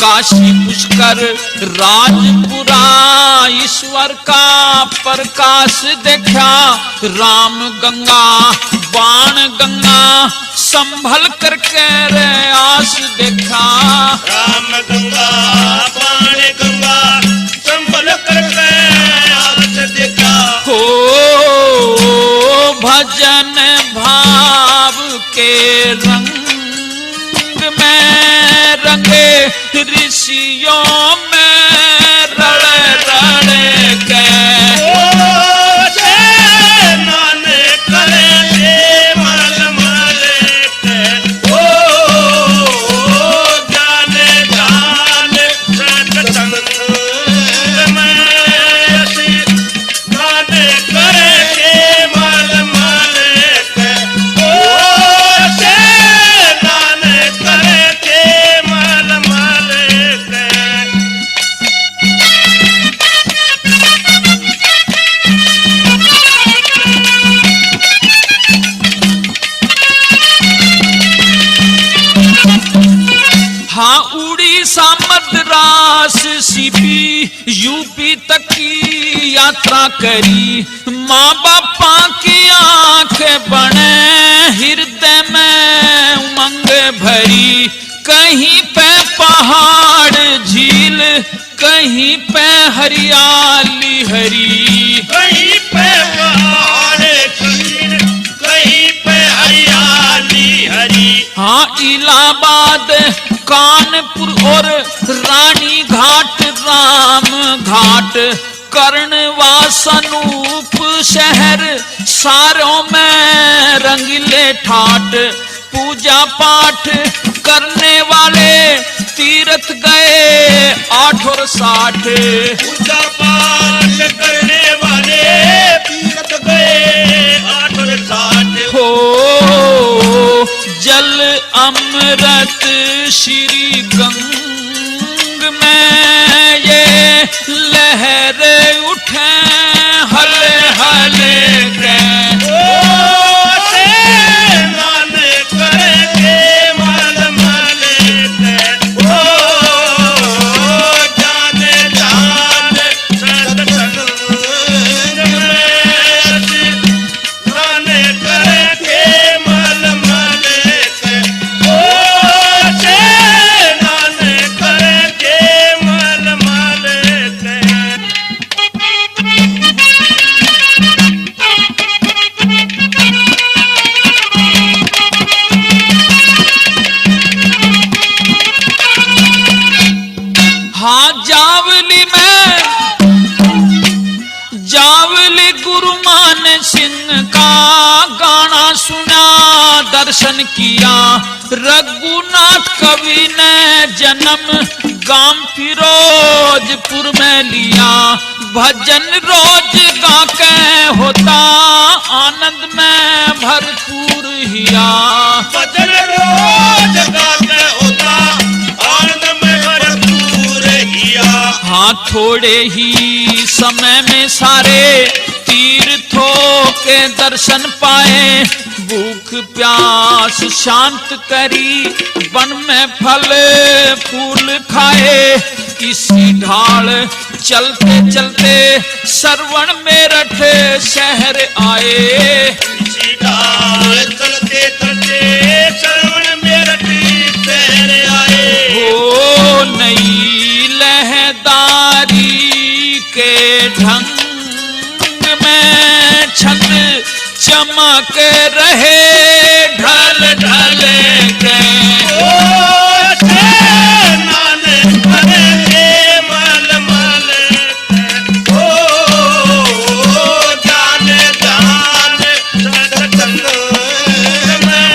काशी पुष्कर राजपुरा ईश्वर का प्रकाश देखा। राम गंगा बाण गंगा संभल करके आस देखा। राम गंगा बाण गंगा संभल करके आस देखा। हो भजन भाव के रंग में रंगे ऋषियों में रड़ रड़ के। नानक करे मल मल के। ओ जान जान सत्संग में असी नानक करे मल मल के। ओ नानक करे मल मल के। हाँ उड़ीसा मद्रास सीपी यूपी तक की यात्रा करी। माँ बापा की आंखें बने हृदय में उमंग भरी। कहीं पे पहाड़ झील कहीं पे हरियाली हरी। कहीं पे पहाड़ झील कहीं पे हरियाली हरी। हाँ इलाहाबाद कानपुर और रानी घाट राम घाट कर्णवास अनूप शहर सारों में रंगीले ठाट। पूजा पाठ करने वाले तीर्थ गए 8 और 60। पूजा पाठ करने वाले तीर्थ गए 8 और 60। हो जल अमृत श्री गंग में ये लहर उठे हल हल के। नानक करे मल मल के। ओ जान जान सत्संग में असी नानक करे मल मल के। ओ नानक करे मल मल के। हाँ जावली गुरु मान सिंह का गाना सुना दर्शन किया। रघुनाथ कवि ने जन्म गांव फिरोजपुर में लिया। भजन रोज गा के होता आनंद में भरपूर हिया। भजन रोज गाते होता आनंद में भरपूर हिया। हाँ थोड़े ही समय में सारे तीर्थों के दर्शन पाए। भूख प्यास शांत करी वन में फल फूल खाए। इसी ढाल चलते चलते सरवण मेरठ शहर आए। इसी ढाल चलते चलते सरवण मेरठ शहर आए। हो नई लहदारी के ढंग में छत चमक रहे ढल ढल के। नानक करे मल मल के। ओ जान जान सत्संग में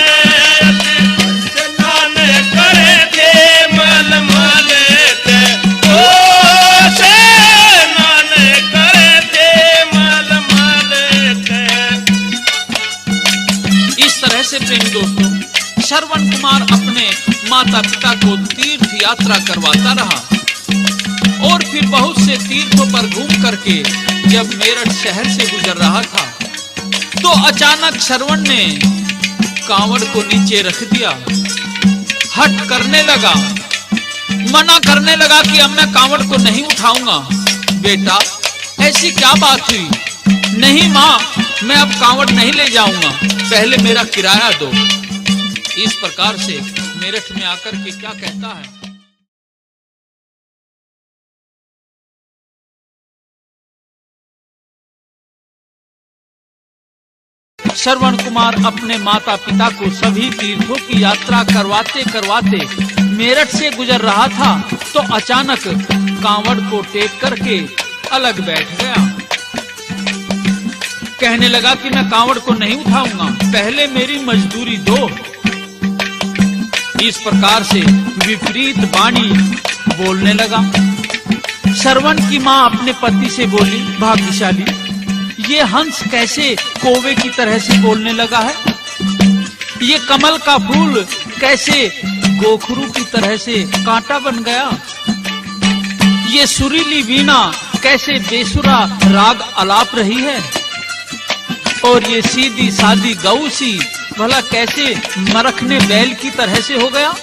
यात्रा करवाता रहा और फिर बहुत से तीर्थों पर घूम करके जब मेरठ शहर से गुजर रहा था तो अचानक श्रवण ने कांवड़ को नीचे रख दिया, हट करने लगा, मना करने लगा कि अब मैं कांवड़ को नहीं उठाऊंगा। बेटा ऐसी क्या बात हुई? नहीं माँ, मैं अब कांवड़ नहीं ले जाऊंगा, पहले मेरा किराया दो। इस प्रकार से मेरठ में आकर के क्या कहता है। श्रवण कुमार अपने माता पिता को सभी तीर्थों की यात्रा करवाते करवाते मेरठ से गुजर रहा था तो अचानक कांवड़ को टेक करके अलग बैठ गया। कहने लगा कि मैं कांवड़ को नहीं उठाऊंगा, पहले मेरी मजदूरी दो। इस प्रकार से विपरीत वाणी बोलने लगा। श्रवण की मां अपने पति से बोली, भाग्यशाली, ये हंस कैसे कोवे की तरह से बोलने लगा है? ये कमल का फूल कैसे गोखरू की तरह से कांटा बन गया? ये सुरीली वीणा कैसे बेसुरा राग अलाप रही है? और ये सीधी सादी गऊ सी भला कैसे मरखने बैल की तरह से हो गया?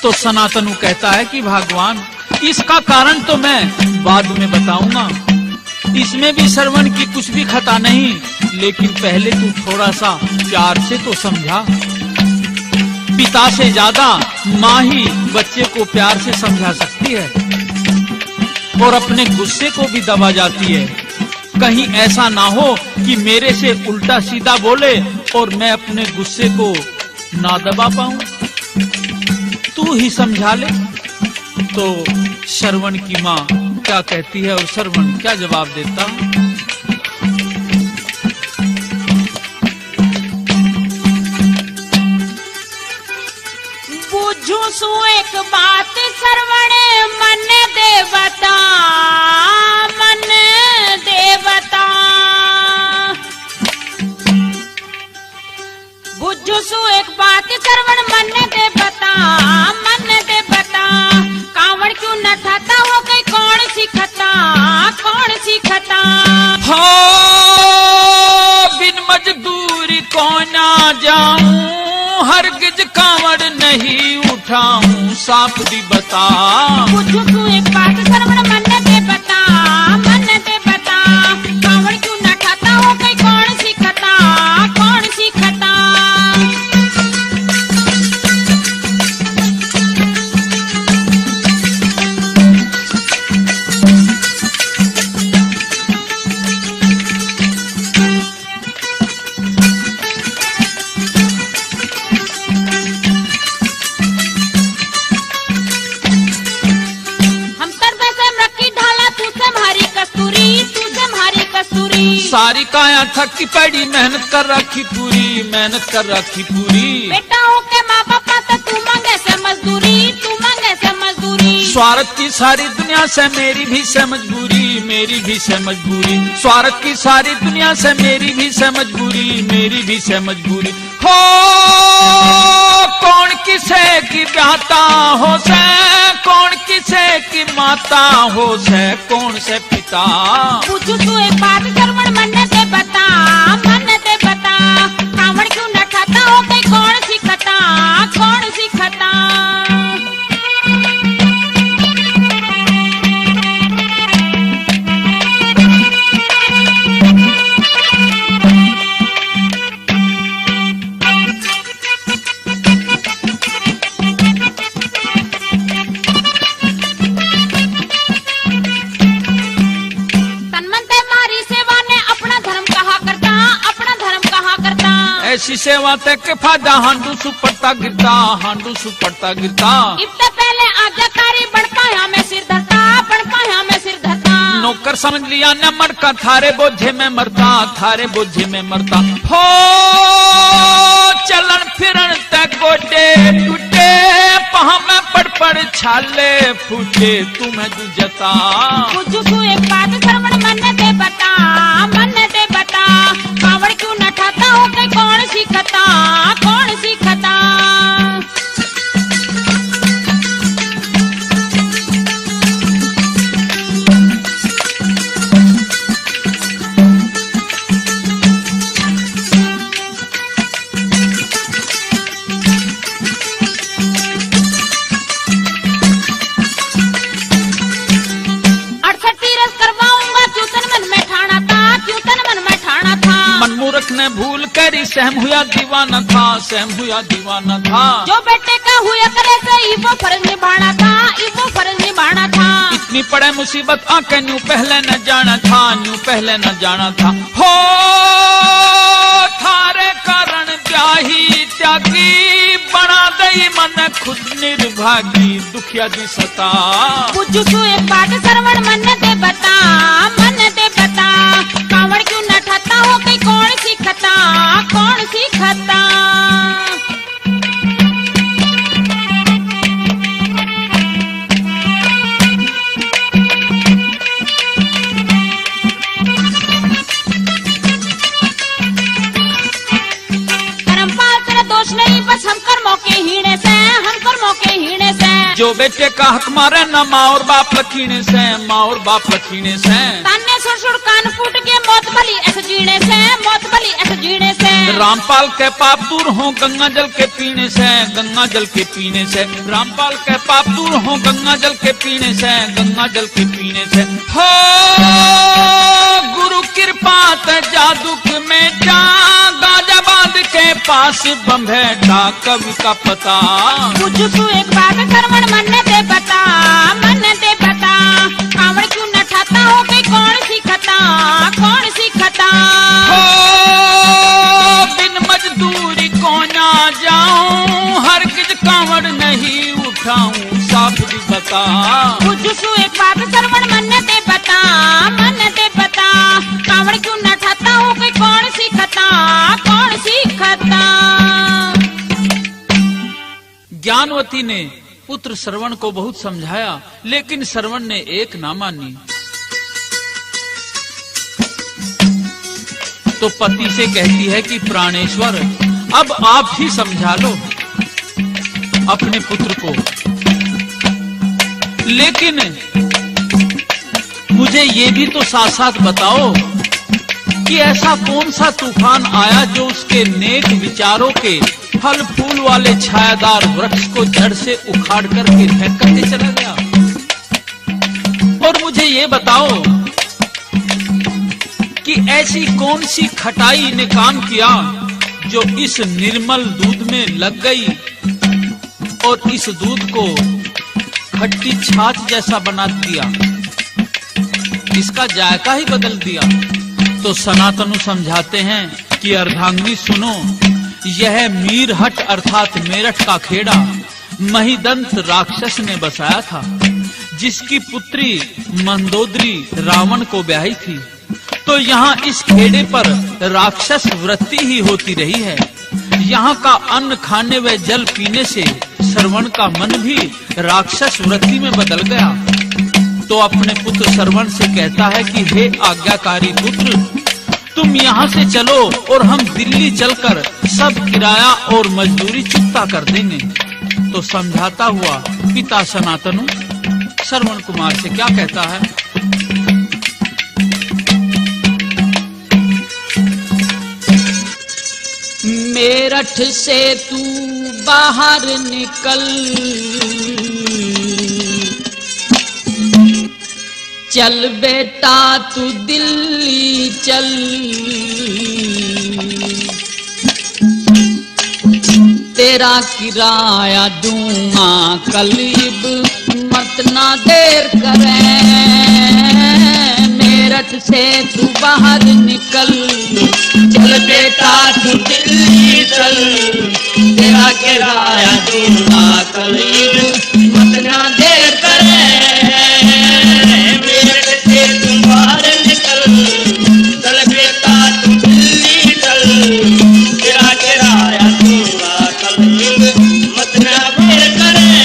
तो सनातनु कहता है कि भगवान, इसका कारण तो मैं बाद में बताऊंगा, इसमें भी श्रवण की कुछ भी खता नहीं, लेकिन पहले तू थोड़ा सा प्यार से तो समझा। पिता से ज्यादा माँ ही बच्चे को प्यार से समझा सकती है और अपने गुस्से को भी दबा जाती है। कहीं ऐसा ना हो कि मेरे से उल्टा सीधा बोले और मैं अपने गुस्से को ना दबा पाऊं, तू ही समझा ले। तो श्रवण की माँ क्या कहती है और श्रवण क्या जवाब देता? बुझू सु एक बात श्रवण मन दे बता, मन दे बता। बुझू सु एक बात श्रवण मन दे बता, मन दे बता। कांवड़ क्यों न ठाता हो गई कौन सी खता, कौन सी खता? हो बिन मजदूरी को ना जाऊं, हरगिज कांवड़ नहीं उठाऊं, साफ दी बता। बुझू तू एक बात श्रवण मन दे बता, मन दे बता। कांवड़ क्यों न ठाता हो गई कौन सी खता, कौन सी खता? सारी काया थकी पड़ी, मेहनत कर रखी पूरी, मेहनत कर रखी पूरी। बेटा होके माँ बापा तो तू मांगे से मजदूरी, तू मांगे से मजदूरी। स्वार्थ की सारी दुनिया से मेरी भी से मजबूरी, मेरी भी से मजबूरी। स्वार्थ की सारी दुनिया से मेरी भी से मजबूरी, मेरी भी से मजबूरी। हो कौन किसे की ब्याहता हो से, कौन किसे की माता हो से, कौन से पिता? पूछू तू एक बात श्रवण मन दे बता, मन दे बता। कांवड़ क्यों न खाता हो गई कौन सी खता, कौन सी खता? ऐसी सेवा तक के फायदा हांडू सुपड़ता गिरता, हांडू सुपड़ता गिरता। इससे पहले आज्ञाकारी बढ़ पाया मैं सिर धरता, बढ़ पाया मैं सिर धरता। नौकर समझ लिया न मरका, थारे बोझे में मरता, थारे बोझे में मरता। हो चलन फिरन तक गोडे टूटे, पहा में पड़ पड़ छाले फूटे, तुम्हें दूजता। पूछू तू एक बात श्रवण मन दे बता, मन दे बता। कांवड़ क्यों न ठाता हो गई कौन सी खता, कौन सी खता? ही सहम हुआ दीवाना था, सहम हुआ दीवाना था। जो बेटे का हुआ करे से वो फर्ज निभाना था, वो फर्ज निभाना था। इतनी पड़े मुसीबत आके न्यू पहले न जाना था, न्यू पहले न जाना था। हो थारे कारण ब्याही त्यागी बना दई मन खुद निर्भागी दुखिया दी सता। पूछू तू एक बात सरवण मन दे बता, मन दे बता। कावड़ क्यों न ठाता हो कहीं कौन सी खता, कौन सी खता। बस हम कर्मों के हीणे से, हम कर्मों के हीणे से। जो बेटे का हक मारे न माँ और बाप लखीने से, माँ और बाप लखीने से। ताने सुर सुर कान फूट के मौत भली ऐसे जीने से, मौत भली ऐसे जीने से। रामपाल के पाप दूर हो गंगा जल के पीने से, गंगा जल के पीने से। रामपाल के पाप दूर हो गंगा जल के पीने से, गंगा जल के पीने से। हो गुरु कृपा जादू में जा गाजाबाद के पास बम्भेटा कवि का पता। पूछू तू एक बात सरवण मन दे बता, मन दे बता। कावड़ क्यों न ठाता हो कहीं कौन सी खता, कौन सी खता। हो बिन मजदूरी को ना जाऊं, हरगिज कांवड़ नहीं उठाऊं साफ भी बता। पूछू तू एक बात सरवण मन दे बता, मन दे बता। कावड़ क्यों न ठाता हो कहीं कौन सी खता, कौन सी खता। ज्ञानवती ने पुत्र श्रवण को बहुत समझाया, लेकिन श्रवण ने एक ना मानी। तो पति से कहती है कि प्राणेश्वर अब आप ही समझा लो अपने पुत्र को, लेकिन मुझे ये भी तो साथ साथ बताओ कि ऐसा कौन सा तूफान आया जो उसके नेक विचारों के फल फूल वाले छायादार वृक्ष को जड़ से उखाड़ करके फेंक करके चला गया। और मुझे ये बताओ कि ऐसी कौन सी खटाई ने काम किया जो इस निर्मल दूध में लग गई और इस दूध को खट्टी छाछ जैसा बना दिया, इसका जायका ही बदल दिया। तो सनातनु समझाते हैं कि अर्धांगिनी सुनो, यह मीरहट अर्थात मेरठ का खेड़ा महिदंत राक्षस ने बसाया था, जिसकी पुत्री मंदोदरी रावण को ब्याही थी। तो यहाँ इस खेड़े पर राक्षस वृत्ति ही होती रही है। यहाँ का अन्न खाने व जल पीने से श्रवण का मन भी राक्षस वृत्ति में बदल गया। तो अपने पुत्र श्रवण से कहता है कि हे आज्ञाकारी पुत्र, तुम यहाँ से चलो और हम दिल्ली चलकर सब किराया और मजदूरी चुकता कर देंगे। तो समझाता हुआ पिता सनातनु श्रवण कुमार से क्या कहता है? मेरठ से तू बाहर निकल, चल बेटा तू दिल्ली चल। तेरा किराया दूंगा कलीब, मत ना देर करें। मेरठ से तू बाहर निकल, चल बेटा तू दिल्ली चल। तेरा किराया दूंगा कलीब, मत ना देर करें। मेरठ से तू बाहर निकल, चल बेटा तू दिल्ली चल। तेरा किराया दूंगा कलीब, मत ना देर करें।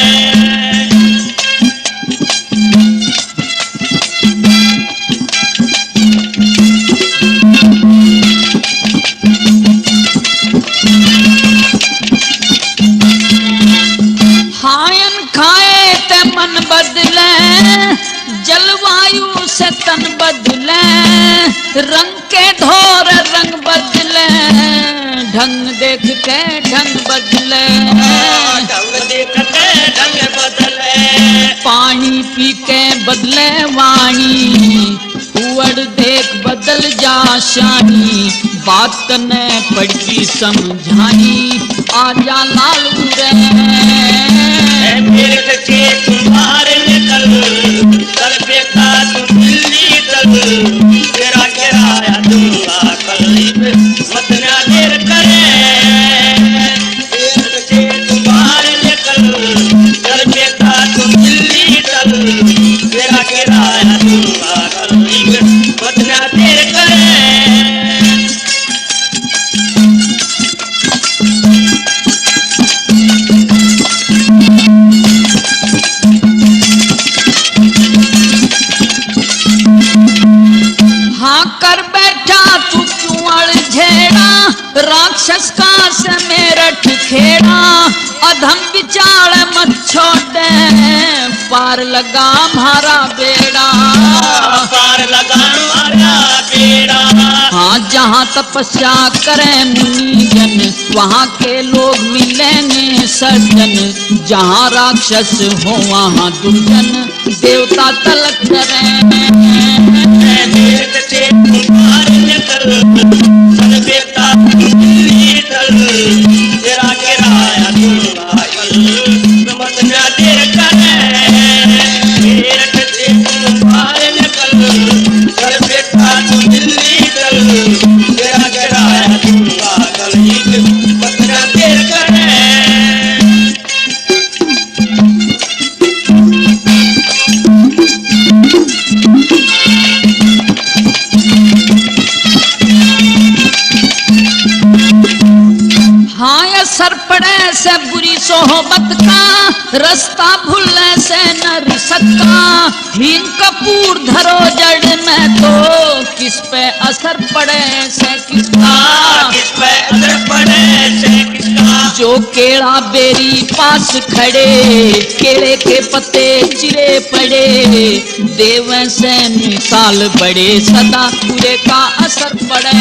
जलवायु से तन बदले, रंग के धोर रंग बदले, ढंग देख के ढंग बदले, ढंग देख के ढंग बदले। पानी पी के बदले वाणी, हुअड़ देख बदल जा शानी। बात ने पड़ती समझाई आजा लालू रे मेरे से तुम्हारे निकल चल बेटा तुम दिल्ली चल तेरा किराया दूंगा कल मत ना देर करे मेरे से तुम्हारे निकल चल बेटा तुम दिल्ली चल तेरा किराया दूंगा कल मत ना देर करे कर बैठा तू चुअड़ झेड़ा राक्षस का से मेरठ खेड़ा अधम विचार मत छोड़े पार लगा हमारा बेड़ा पार लगा हमारा बेड़ा हाँ जहाँ तपस्या करें मुनि जन वहाँ के लोग मिलेंगे सज्जन जहाँ राक्षस हो वहाँ दुर्जन देवता तलक करें बेटा तेरा किराया दूंगा मत ना देर करे बेटा तू दिल्ली चल तेरा किराया दूंगा कल मत ना देर करे असर पड़े से बुरी सोहबत का रास्ता भूलने से न रिसका हीन कपूर धरो जड़ में तो किस पे असर पड़े से किसका किस पे असर पड़े से किसका जो केड़ा बेरी पास खड़े केले के पत्ते चिरे पड़े देव से मिसाल बड़े सदा पूरे का असर पड़े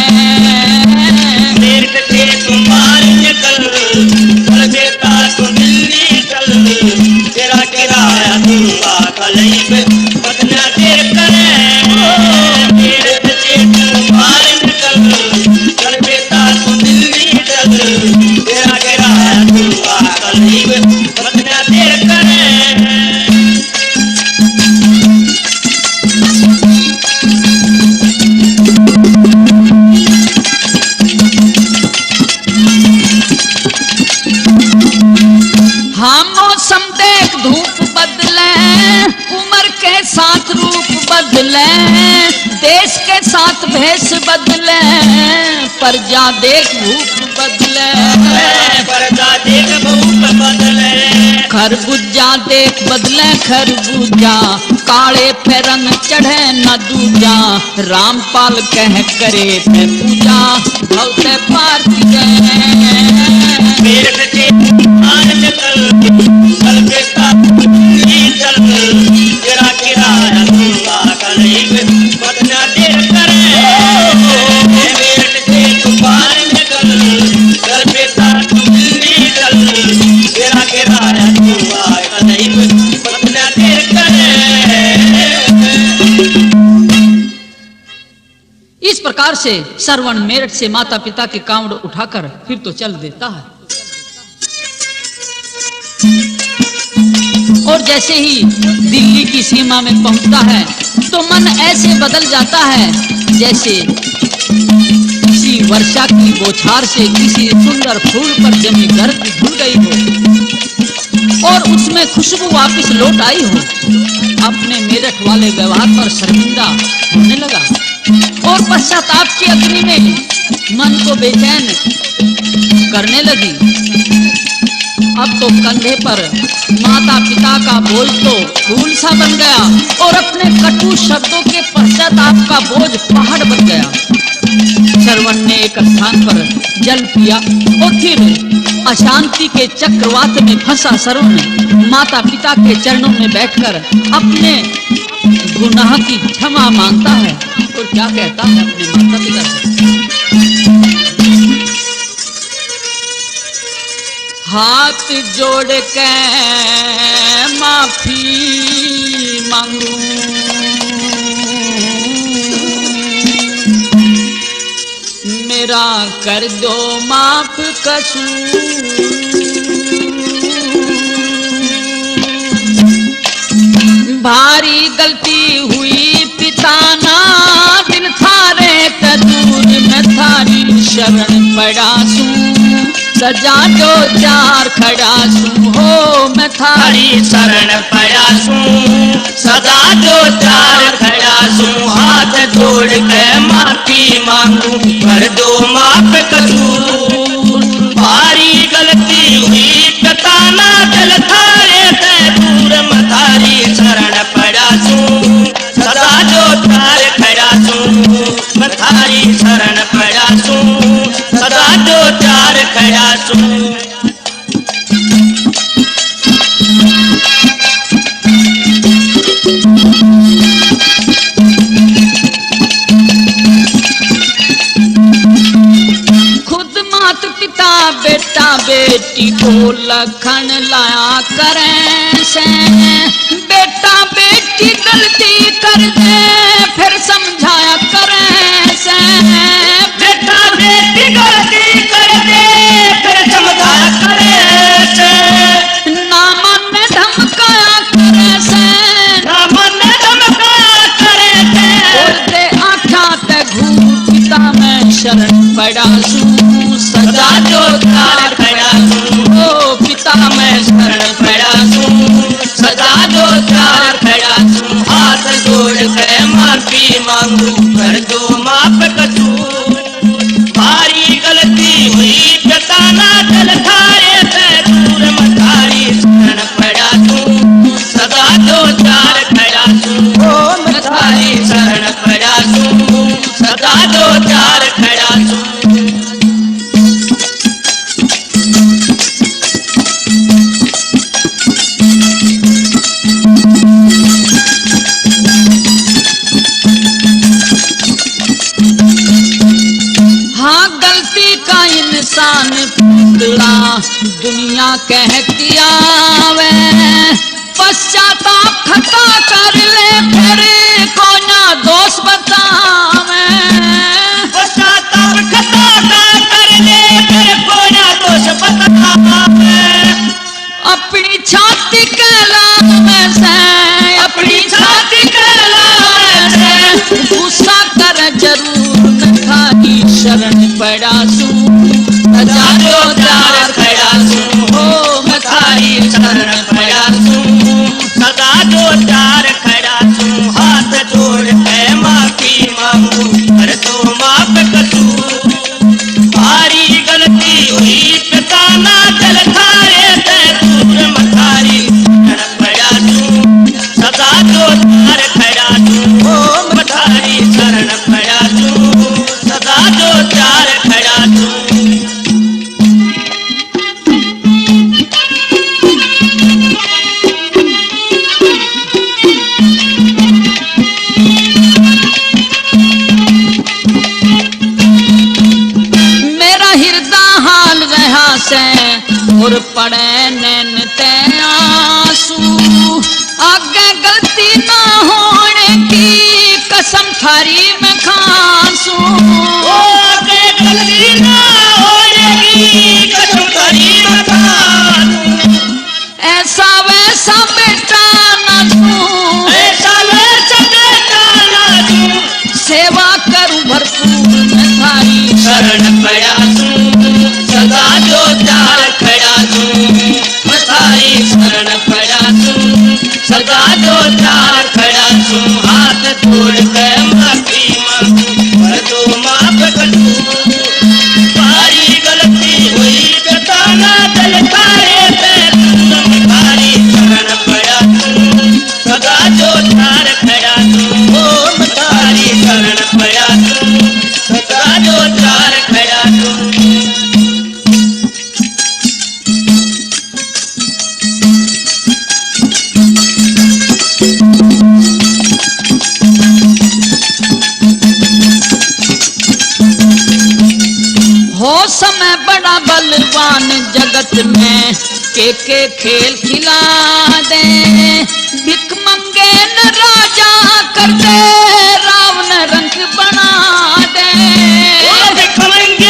तुम्हारे निकल चल बेटा तू दिल्ली चल तेरा किराया दूंगा कल मत ना देर करे मेरे बच्चे तुम्हारे निकल चल बेटा तू दिल्ली चल तेरा किराया दूंगा कल मत ना देर करे हाँ मौसम देख धूप बदले उम्र के साथ रूप बदले देश के साथ भेष बदले प्रजा देख भूप बदले प्रजा देख भूप बदले खरबूजा देख बदले खरबूजा काले पे रंग चढ़े न दूजा रामपाल कह करे पे पूजा भवते पार मेरे बच्चे चल बेटा चल तेरा किराया दूंगा कल मत ना देर करे मेरे बच्चे तुम्हारे निकल चल बेटा दिल्ली चल तेरा किराया दूंगा कल मत ना देर करे। इस प्रकार से श्रवण मेरठ से माता पिता के कांवड़ उठाकर फिर तो चल देता है और जैसे ही दिल्ली की सीमा में पहुंचता है तो मन ऐसे बदल जाता है जैसे किसी वर्षा की बौछार से किसी सुंदर फूल पर जमी गर्द धुल गई हो और उसमें खुशबू वापस लौट आई हो। अपने मेरठ वाले व्यवहार पर शर्मिंदा होने लगा और पश्चाताप की अग्नि में मन को बेचैन करने लगी। अब तो कंधे पर माता पिता का बोझ तो फूल सा बन गया और अपने कटु शब्दों के पश्चाताप का बोझ पहाड़ बन गया। श्रवण ने एक स्थान पर जल पिया और फिर अशांति के चक्रवात में फंसा श्रवण माता पिता के चरणों में बैठकर अपने गुनाह की क्षमा मांगता है और क्या कहता है अपने माता पिता से, हाथ जोड़ के माफी मांगू मेरा कर दो माफ कसूर। भारी गलती हुई पिताना, दिन थारे ते दूर मैं थारी शरण पड़ा सूं। सजा जो चार खड़ा सूं हो मैं थारी शरण पड़ा सूं। सदा जो चार खड़ा सूं, हाथ जोड़ के माफी मांगू, कर दो माफ कसूर। भारी गलती हुई पिताना, दिल थारे ते दूर मैं थारी शरण पड़ा सूं। सदा जो चार खड़ा सूं, मैं थारी शरण पड़ा सूं। सदा जो चार खड़ा सूं। बेटा बेटी को लखन लाया करें से। बेटा बेटी गलती कर दे फिर समझाया करें से। बेटा बेटी गलती कर दे फिर समझाया करें से। ना मन धमकाया करें से। ना मन धमकाया करें से। और दे आख्या ते घूर पिता मैं शरण पड़ा सूं। सदा जो चार खड़ा सूं, ओ पिता मैं शरण पड़ा सूं। सदा जो चार खड़ा सूं, हाथ जोड़ के माफी मांगू, कर दो माफ कसूर। भारी गलती हुई पिताना, दिल थारे ते दूर मैं थारी शरण पड़ा सूं। सदा जो चार खड़ा सूं, ओ मैं थारी शरण पड़ा सूं। सदा जो चार खड़ा सूं। इंसान पुतला दुनिया कहती आवे। पश्चाताप खता कर ले फिर को ना दोष बतावे। पश्चाताप खता कर ले फिर को ना दोष बतावे। अपनी छाती कहलावे से, अपनी छाती कहलावे से। गुस्सा कर जरूर मैं थारी शरण पड़ा सूं। सजा जो चार खड़ा सूं, हो मैं थारी शरण पड़ा सूं। सदा जो चार खड़ा सूं, हाथ जोड़ के माफी मांगू, कर दो माफ कसूर। भारी गलती हुई पिताना, दिल थारे ते दूर मैं थारी शरण पड़ा सूं। सदा जो चार खड़ा सूं, हो मैं थारी शरण पड़ा सूं। सदा जो चार खड़ा सूं। और पड़े नैन ते आंसू। आगे गलती ना होने की कसम थारी मैं खांसू। आगे गलती ना होने की कसम थारी मैं खांसू। ऐसा वैसा बेटा ना दूं, ऐसा वैसा बेटा ना दूं। सेवा करूं भरपूर मैं थारी शरण पड़ा सूं। सदा जो चार खड़ा सूं, मैं थारी शरण पड़ा सूं। सदा जो चार खड़ा सूं, हाथ जोड़ के माफी मांगू, कर दो माफ कसूर। भारी गलती हुई पिताना, दिल थारे ते दूर मैं थारी शरण पड़ा सूं। सदा जो चार खड़ा सूं, ओ मैं थारी शरण पड़ा सूं। सदा जो चार खड़ा सूं। हो समय बड़ा बलवान जगत में के खेल खिला दे। भिख मंगे न राजा कर दे, रावण रंग बना दे। भिख मंगे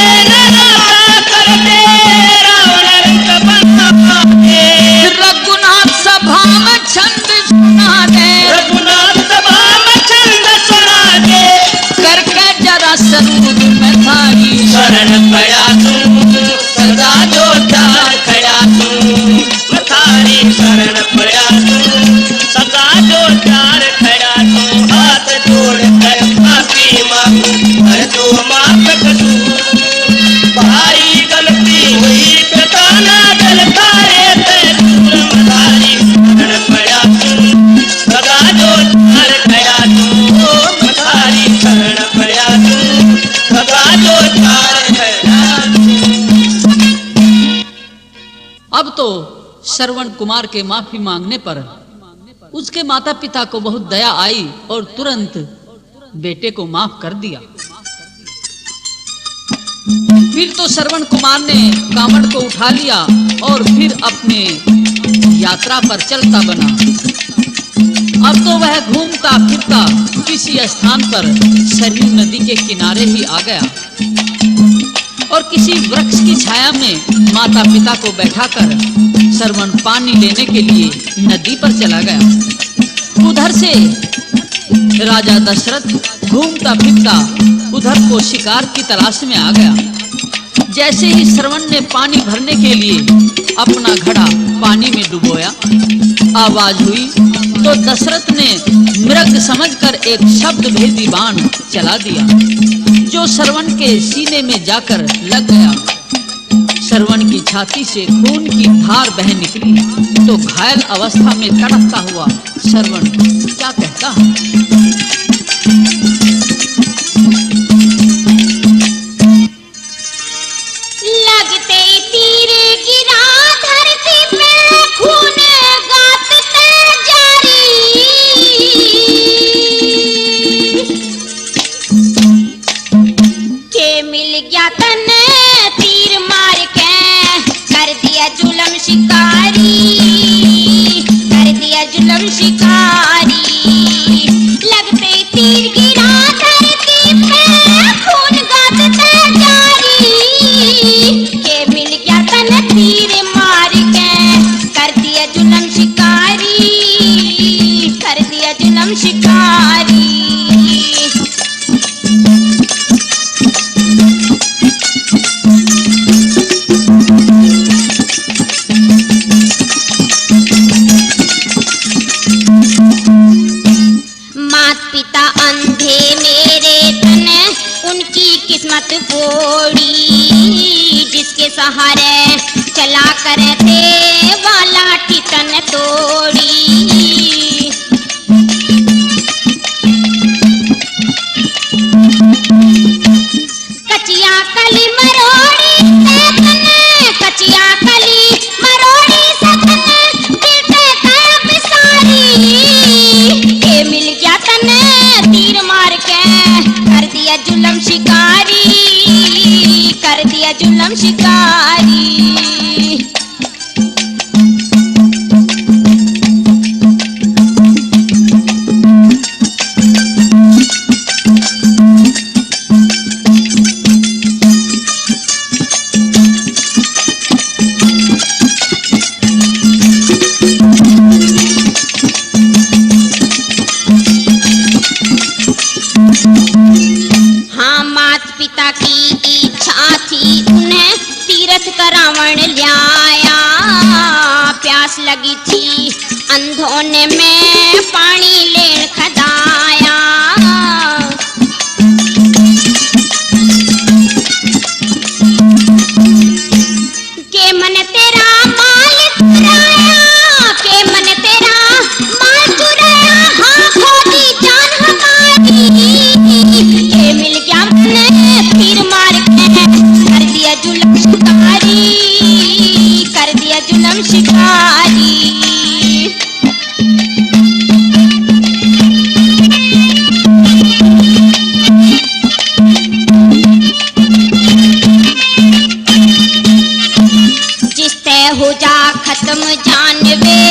तो श्रवण कुमार के माफी मांगने पर उसके माता पिता को बहुत दया आई और तुरंत बेटे को माफ कर दिया। फिर तो श्रवण कुमार ने कांवड़ को उठा लिया और फिर अपने यात्रा पर चलता बना। अब तो वह घूमता फिरता किसी स्थान पर सरयू नदी के किनारे ही आ गया और किसी वृक्ष की छाया में माता पिता को बैठाकर श्रवण पानी लेने के लिए नदी पर चला गया। उधर से राजा दशरथ घूमता फिरता उधर को शिकार की तलाश में आ गया। जैसे ही श्रवण ने पानी भरने के लिए अपना घड़ा पानी में डुबोया, आवाज हुई तो दशरथ ने मृग समझकर एक शब्द भेदी बाण चला दिया जो श्रवण के सीने में जाकर लग गया। श्रवण की छाती से खून की धार बह निकली तो घायल अवस्था में तड़पता हुआ श्रवण क्या कहता है? लगते तीर गिरा धरती पे खून गातते जारी। के मिल गया तन तीर मार के कर दिया जुल्म शिकारी, कर दिया जुल्म शिकारी। लगते तीर गिरा धरती पे खून गातते जारी। के मिल गया तन तीर मार के कर दिया जुल्म शिकारी, कर दिया जुल्म शिकारी। मात पिता अंधे मेरे तन उनकी किस्मत कोड़ी। जिसके सहारे चला करते वाला ठितन तोड़ी। कचिया कली मरोड़ी सतन, कचिया कली मरोड़ी सतन दिलते तड़प सारी। के मिल गया तन तीर मार के कर दिया जुल्म शिकारी, कर दिया जुल्म शिकारी। हाँ मात पिता की इच्छा थी उन्हें तीर्थ करावण लाया। प्यास लगी थी अंधोने में पानी लेन खदाया। के मन तेरा माल चुराया, के मन तेरा माल चुराया। हाँ खोदी जान हमारी। के मिल गया मन तीर मार के कर दिया जुल्म शिकारी, कर दिया जुल्म शिकारी। जिस तय हो जा खत्म जानवे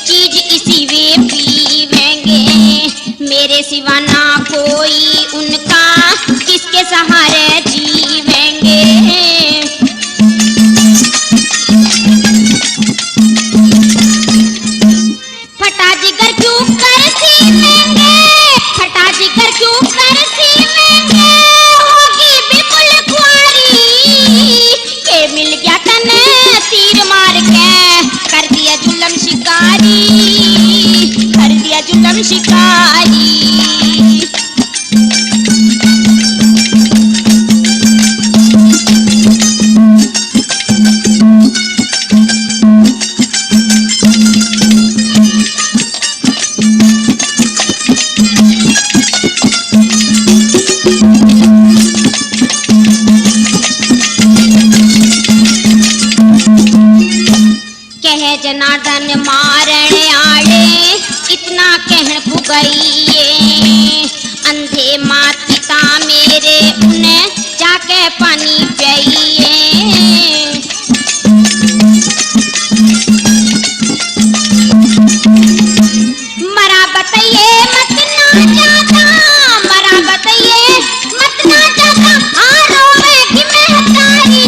चीज इसी वे पीवेंगे। मेरे सिवा ना कोई उनका किसके सहारे जीवेंगे। फटा जिगर क्यों कर सीवेंगे, फटा जिगर क्यों कर सीवेंगे। होगी बिपुल कुंवारी। के मिल गया तन तीर मार के कर दिया जुल्म शिकारी, कर दिया जुल्म शिकारी। माता पिता मेरे उन्हें जाके पानी पिए। मरा बताइए मत ना जाता, मरा बताइए मत ना जाता, हारों में कि महतारी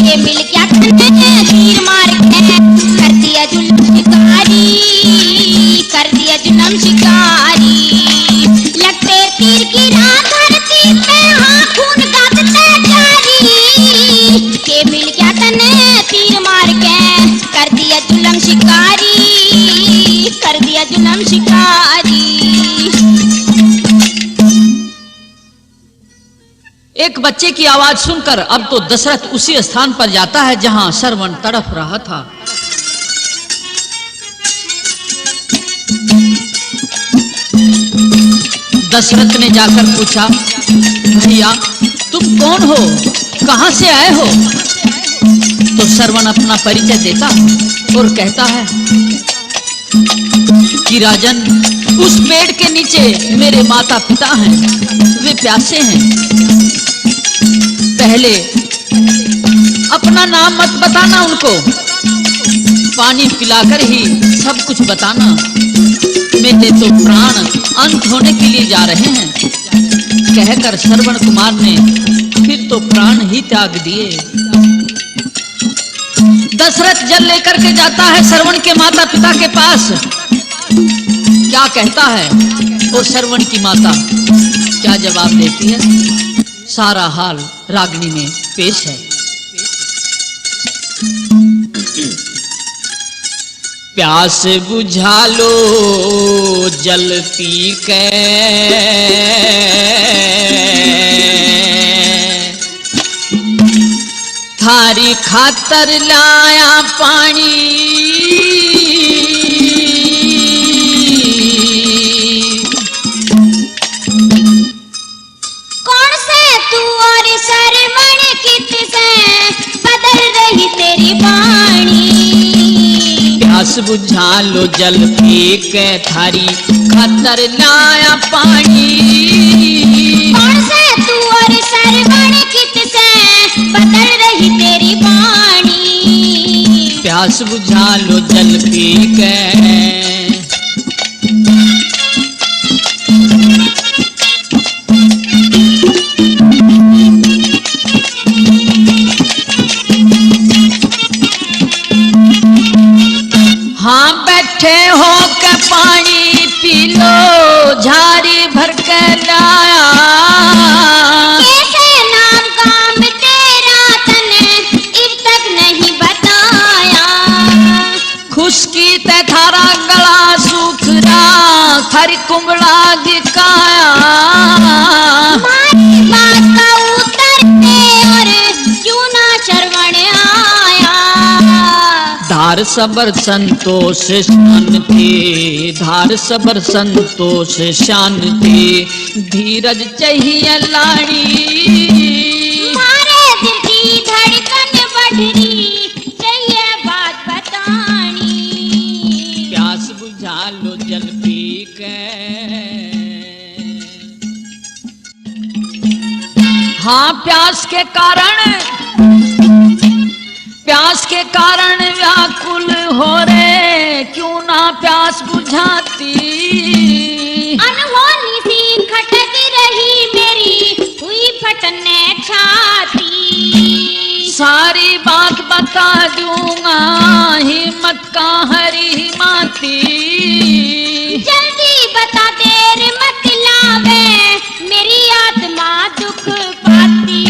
ये मिल क्या करने तीर मार के कर दिया जुल्म शिकारी, कर दिया जुल्म शिकारी। लगते तीर की रात धरती पे हाँ खून गादते जारी, ये मिल क्या करने तीर मार के कर दिया जुल्म शिकारी, कर दिया जुल्म शिकारी। एक बच्चे की आवाज सुनकर अब तो दशरथ उसी स्थान पर जाता है जहां श्रवण तड़प रहा था। दशरथ ने जाकर पूछा, भैया तुम कौन हो, कहां से आए हो? तो श्रवण अपना परिचय देता और कहता है कि राजन, उस पेड़ के नीचे मेरे माता पिता हैं, वे प्यासे हैं। पहले अपना नाम मत बताना उनको, पानी पिलाकर ही सब कुछ बताना। मेरे तो प्राण अंत होने के लिए जा रहे हैं। कहकर श्रवण कुमार ने फिर तो प्राण ही त्याग दिए। दशरथ जल लेकर के जाता है श्रवण के माता पिता के पास। क्या कहता है वो श्रवण की माता, क्या जवाब देती है, सारा हाल रागिनी में पेश है। प्यास बुझा लो जल पी के, थारी खातर लाया पानी, कौन से तू और श्रवण कित से बदल रही तेरी वाणी। प्यास बुझा लो जल पी के, थारी खातर लाया पानी। कौन से तू और श्रवण कित से बदल रही तेरी वाणी। प्यास बुझा लो जल पी के। हाँ बैठे हो के पानी पी लो, झारी भर के लाया। कैसे नाम काम तेरा तने अब तक नहीं बताया। खुशकी ते थारा गला सूख रहा, थारी कुंबड़ा गिकाया। हमारी बात का उत्तर दे और क्यों ना श्रवण आया। धार सबर संतोष शांति, धार सबर संतोष शांति, धीरज चाहिए लाड़ी। मारे दिल की धड़कन बढ़ रही, चाहिए बात बतानी। प्यास बुझा लो जल पी के। हाँ प्यास के कारण, प्यास के कारण व्याकुल हो रे, क्यों ना प्यास बुझाती। अनहोनी सी खटक रही मेरी हुई फटने छाती। सारी बात बता दूंगा, हिम्मत का हरी माती। जल्दी बता देर मत लावे, मेरी आत्मा दुख पाती।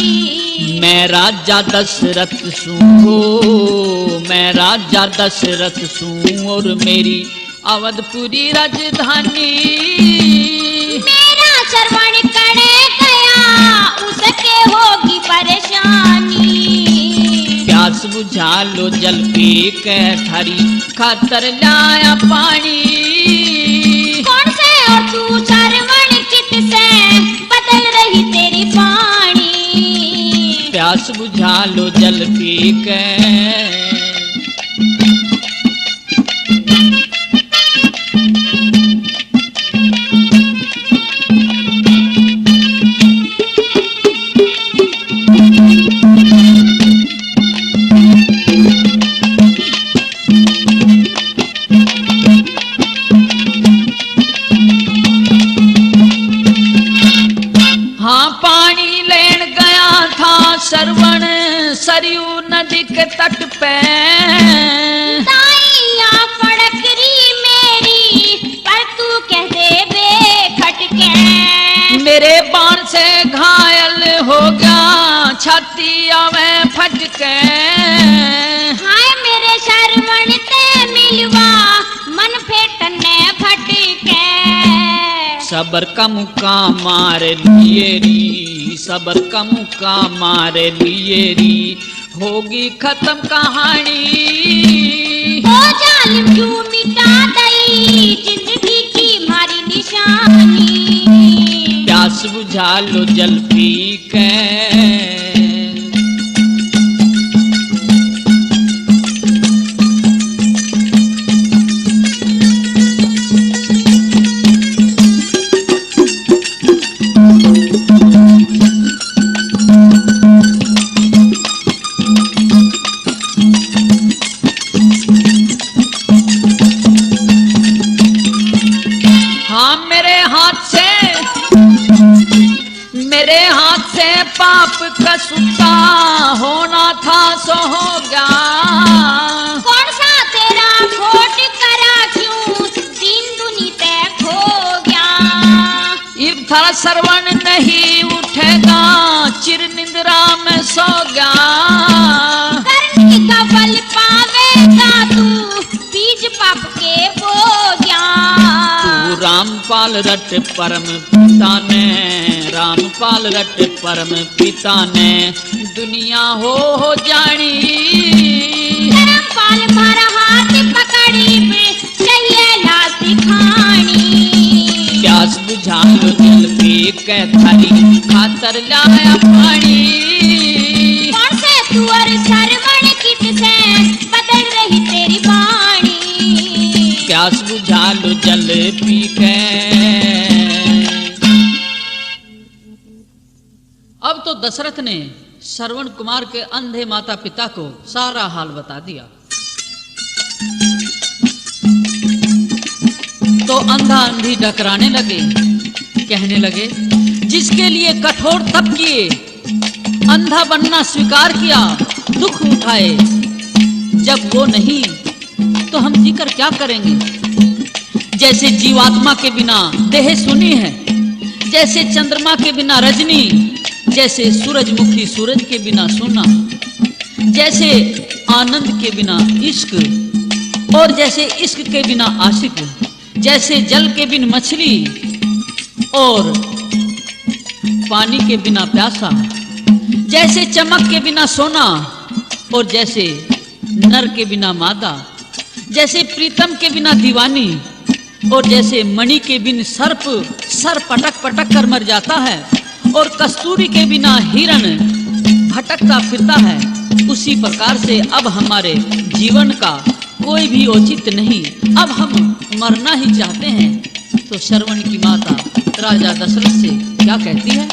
मैं राजा दशरथ सूं, मैं राजा दशरथ सूं, और मेरी अवधपुरी राजधानी। मेरा श्रवण करे गया, उसके होगी परेशानी। प्यास बुझा लो जल पी के, थारी खातर लाया पानी। कौन से और तू श्रवण कित से बदल रही तेरी वाणी। प्यास बुझा लो जल पी के। श्रवण सरयू नदी के तट पे, दाइया फड़करी मेरी पर तू कह दे बेखटके। मेरे बाण से घायल हो गया छाती आवे फटके। हाय मेरे श्रवण ते मिलवा मन फेटने भटके। सबर का मुका मार लिए री, सबर का मुका मार लिए री, होगी खत्म कहानी। ओ जालिम क्यों मिटा दई जिंदगी की मारी निशानी। प्यास बुझा लो जल पी के। पाप कसूता होना था सो हो गया। कौन सा तेरा खोट करा क्यों दीन दुनी ते खो गया। इब था श्रवण नहीं उठेगा चिर निंद्रा में सो गया। करने का फल पावेगा तू बीज पाप के बो गया। तू रामपाल रट परम पिता ने, रामपाल रट परम पिता ने दुनिया हो जानी। रामपाल मारा हाथ पकड़ी पे चाहिए लाश दिखानी। प्यास बुझा लो जल पी के थारी खातर लाया पानी। कौन से तुअर श्रवण कित से बदल रही तेरी वाणी। प्यास बुझा लो जल पी के। अब तो दशरथ ने श्रवण कुमार के अंधे माता पिता को सारा हाल बता दिया। तो अंधा अंधी डकराने लगे, कहने लगे जिसके लिए कठोर तप किए, अंधा बनना स्वीकार किया, दुख उठाए, जब वो नहीं तो हम जीकर क्या करेंगे। जैसे जीवात्मा के बिना देह सुनी है, जैसे चंद्रमा के बिना रजनी, जैसे सूरजमुखी सूरज के बिना सोना, जैसे आनंद के बिना इश्क, और जैसे इश्क के बिना आशिक, जैसे जल के बिन मछली और पानी के बिना प्यासा, जैसे चमक के बिना सोना और जैसे नर के बिना मादा, जैसे प्रीतम के बिना दीवानी और जैसे मणि के बिन सर्प सर पटक पटक कर मर जाता है और कस्तूरी के बिना हिरण भटकता फिरता है, उसी प्रकार से अब हमारे जीवन का कोई भी औचित्य नहीं, अब हम मरना ही चाहते हैं। तो श्रवण की माता राजा दशरथ से क्या कहती है।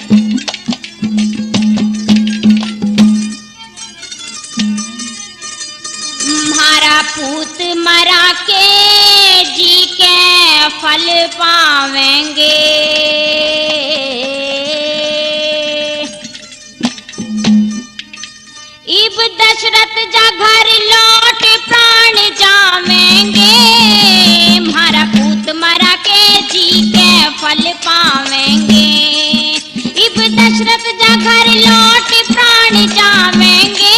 मारा पूत मरा के जी के फल पावेंगे। इब दशरथ जा घर लौट प्राण जावेंगे। मारा पूत मरा के जी के फल पावेंगे। इब दशरथ जा घर लौट प्राण जावेंगे।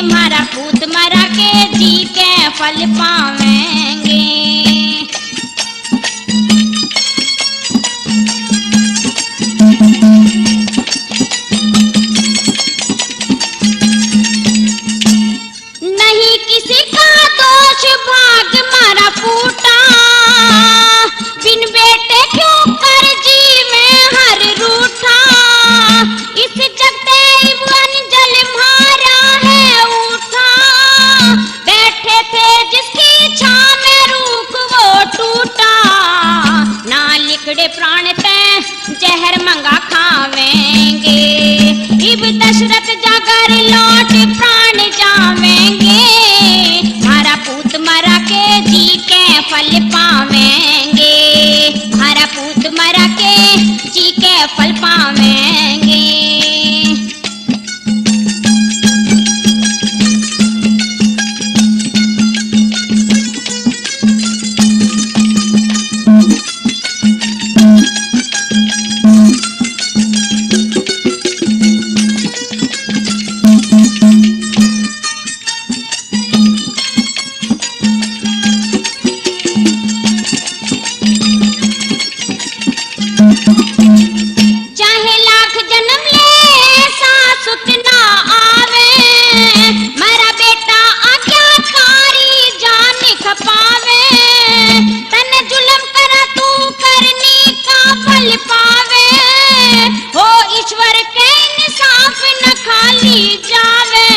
मारा पूत मरा के जी के फल पावेंगे। नहीं किसी का दोष भाग मारा फूटा। बिन बेटे क्यों कर जी में हर रूठा। इस जगते वन जल मारा है उठा। बैठे थे जिसकी छां में रूख वो टूटा। ना लिखड़े प्राण ते जहर मंगा खावेंगे। इब दशरथ जागर लौट प्राण जावेंगे। मारा पूत मरा के जी के फल पावेंगे। मारा पूत मरा के जी के फल पावेंगे। चली जावे,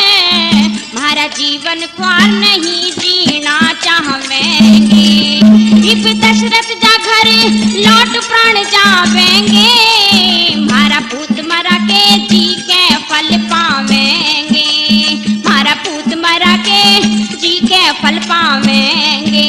हमारा जीवन ख्वार नहीं जीना चाहेंगे। इब दशरथ जा घर लौट प्राण जावेंगे, हमारा पूत मरा के जी के फल पावेंगे, हमारा पूत मरा के जी के फल पावेंगे।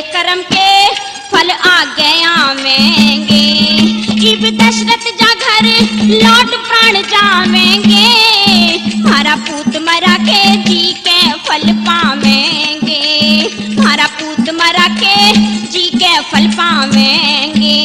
कर्म के फल आगे आवेंगे, इब दशरथ जा घर लौट प्राण जावेंगे, हमारा पूत मरा के जी के फल पावेंगे, हमारा पूत मरा के जी के फल पावेंगे।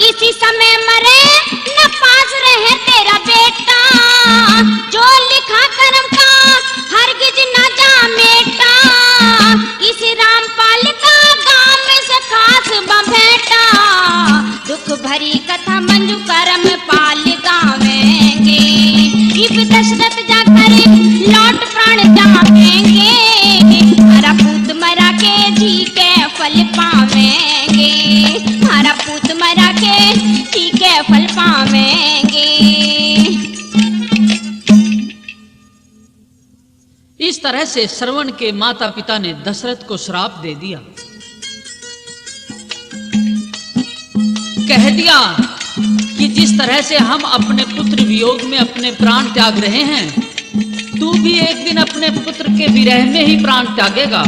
इसी समय मरे न पास रहे तेरा बेटा, जो लिखा कर्म का हरगिज न जा मेटा, इस रामपाल का गांव में से खास बभेटा, दुख भरी कथा मंजू कर्म पाल गावेंगे, इब दशरथ जा घर लौट प्राण जावेंगे, हमारा पूत मरा के जी के फल पावेंगे, हमारा पूत मरा के जी के फल पावेंगे। इस तरह से श्रवण के माता पिता ने दशरथ को श्राप दे दिया, कह दिया कि जिस तरह से हम अपने पुत्र वियोग में अपने प्राण त्याग रहे हैं, तू भी एक दिन अपने पुत्र के विरह में ही प्राण त्यागेगा।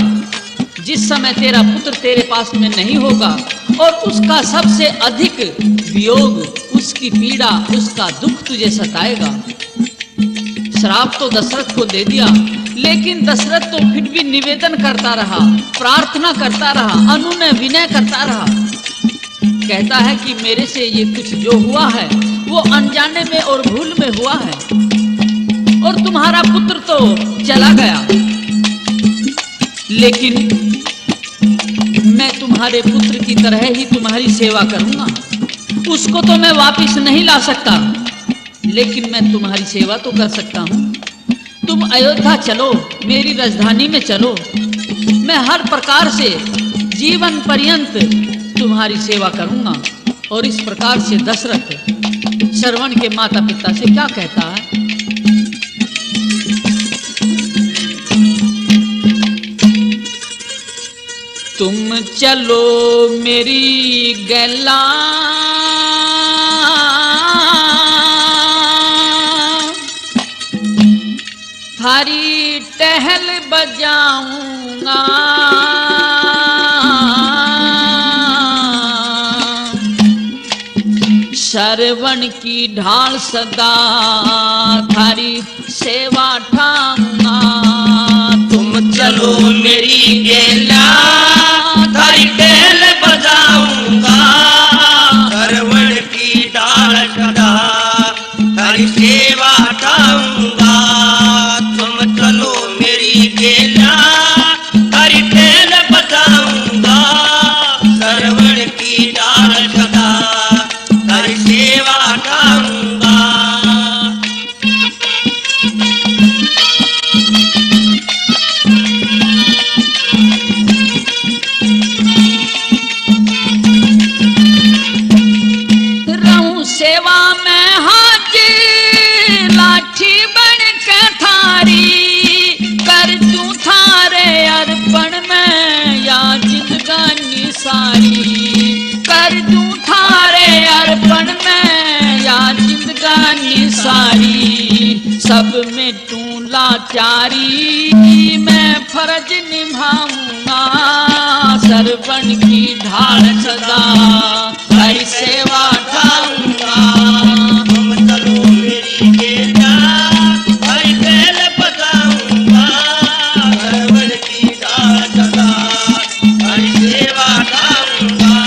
जिस समय तेरा पुत्र तेरे पास में नहीं होगा और उसका सबसे अधिक वियोग, उसकी पीड़ा, उसका दुख तुझे सताएगा। श्राप तो दशरथ को दे दिया, लेकिन दशरथ तो फिर भी निवेदन करता रहा, प्रार्थना करता रहा, अनुनय विनय करता रहा। कहता है कि मेरे से ये कुछ जो हुआ है वो अनजाने में और भूल में हुआ है, और तुम्हारा पुत्र तो चला गया, लेकिन मैं तुम्हारे पुत्र की तरह ही तुम्हारी सेवा करूंगा। उसको तो मैं वापस नहीं ला सकता, लेकिन मैं तुम्हारी सेवा तो कर सकता हूं। तुम अयोध्या चलो, मेरी राजधानी में चलो, मैं हर प्रकार से जीवन पर्यंत तुम्हारी सेवा करूंगा। और इस प्रकार से दशरथ श्रवण के माता पिता से क्या कहता है? तुम चलो मेरी गैला, थारी टहल बजाऊंगा, श्रवण की ढाल सदा थारी सेवा ठाऊंगा। तुम चलो मेरी गेला, थारी टहल बजाऊंगा, श्रवण की ढाल सदा थारी सेवा ठाऊंगा। तुम चलो मेरी गेला, थारी टहल बजाऊंगा, श्रवण की ढाल सदा थारी सेवा ठाऊंगा। रहूं सेवा में हाजिर, लाठी बन के थारी कर सब में तू लाचारी मैं फर्ज निभाऊंगा सरवण की ढाल सदा हरि सेवा ढाऊंगा तुम चलो मेरी गेला हरि बैल बजाऊंगा सरवण की ढाल सदा हरि सेवा ढाऊंगा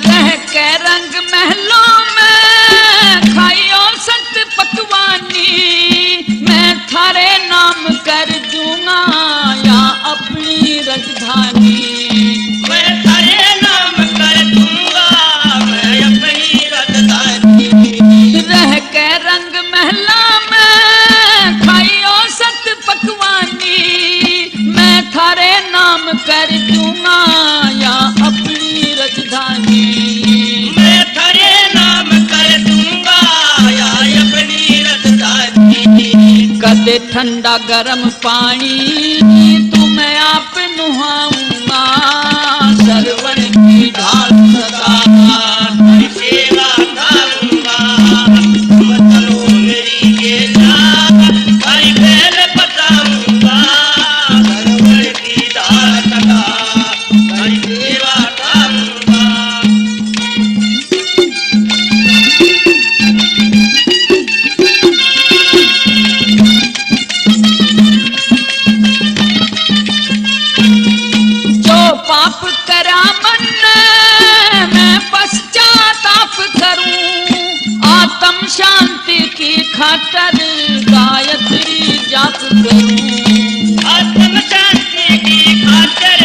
रह के रंग महलों में खाइयो सत पकवानी मैं थारे नाम कर दूंगा या अपनी राजधानी मैं तेरे नाम कर दूंगा मैं अपनी राजधानी रह के रंग महला में खाइयो सत पकवानी मैं थारे नाम कर दूंगा या अपनी राजधानी मैं तेरे नाम कर दूंगा या अपनी राजधानी कदे ठंडा गरम पानी तुम्हें आप नुहाऊंगा सरवण की ढाल सदा हरि सेवा ढाऊंगा तुम चलो मेरी गेला हरि बैल बजाऊंगा सरवण की ढाल सदा हरि सेवा ढाऊंगा जो पाप करा मन मैं पश्चाताप करूं आत्म शांति की खातर गायत्री जाप करूं आत्म शांति की खातिर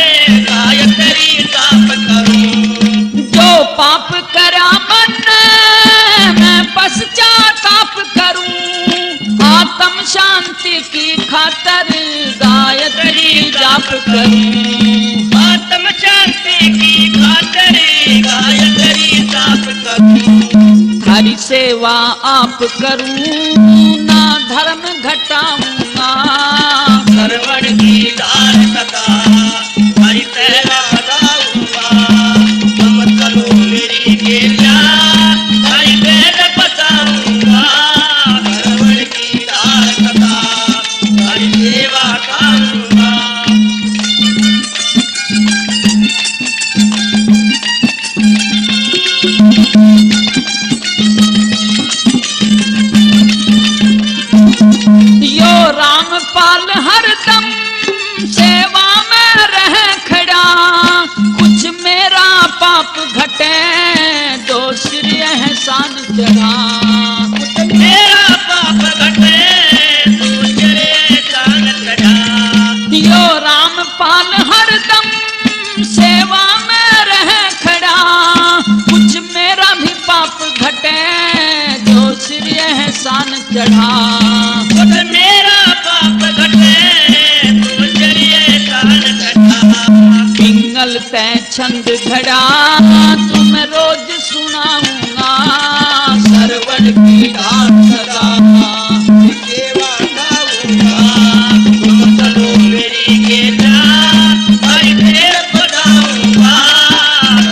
गायत्री जाप करूं जो पाप करा मन मैं पश्चाताप करूं आत्म शांति की खातर गायत्री जाप करूं आत्म शांति की खातिर गायत्री जाप करूं हरि सेवा आप करूं ना धर्म घटाऊंगा सरवण की ढाल सदा हरि सेवा ढाऊंगा तुम चलो मेरी गेला हरि बैल बजाऊंगा सरवण की ढाल सदा हरि सेवा ढाऊंगा यो रामपाल हरदम सेवा में रह खड़ा कुछ मेरा पाप घटे दो श्री एहसान चढ़ा मेरा पाप घटे दूसरे कान चढ़ा यो रामपाल हरदम सेवा में रह खड़ा कुछ मेरा भी पाप घटे दो श्री एहसान चढ़ा खुद मेरा पाप घटे दूसरे कान चढ़ा पिंगल तय छंद घड़ा तुम रोज सुनाऊंगा सरवण की ढाल सदा सेवा ढाऊंगा तुम चलो मेरी गेला हरि बैल बजाऊंगा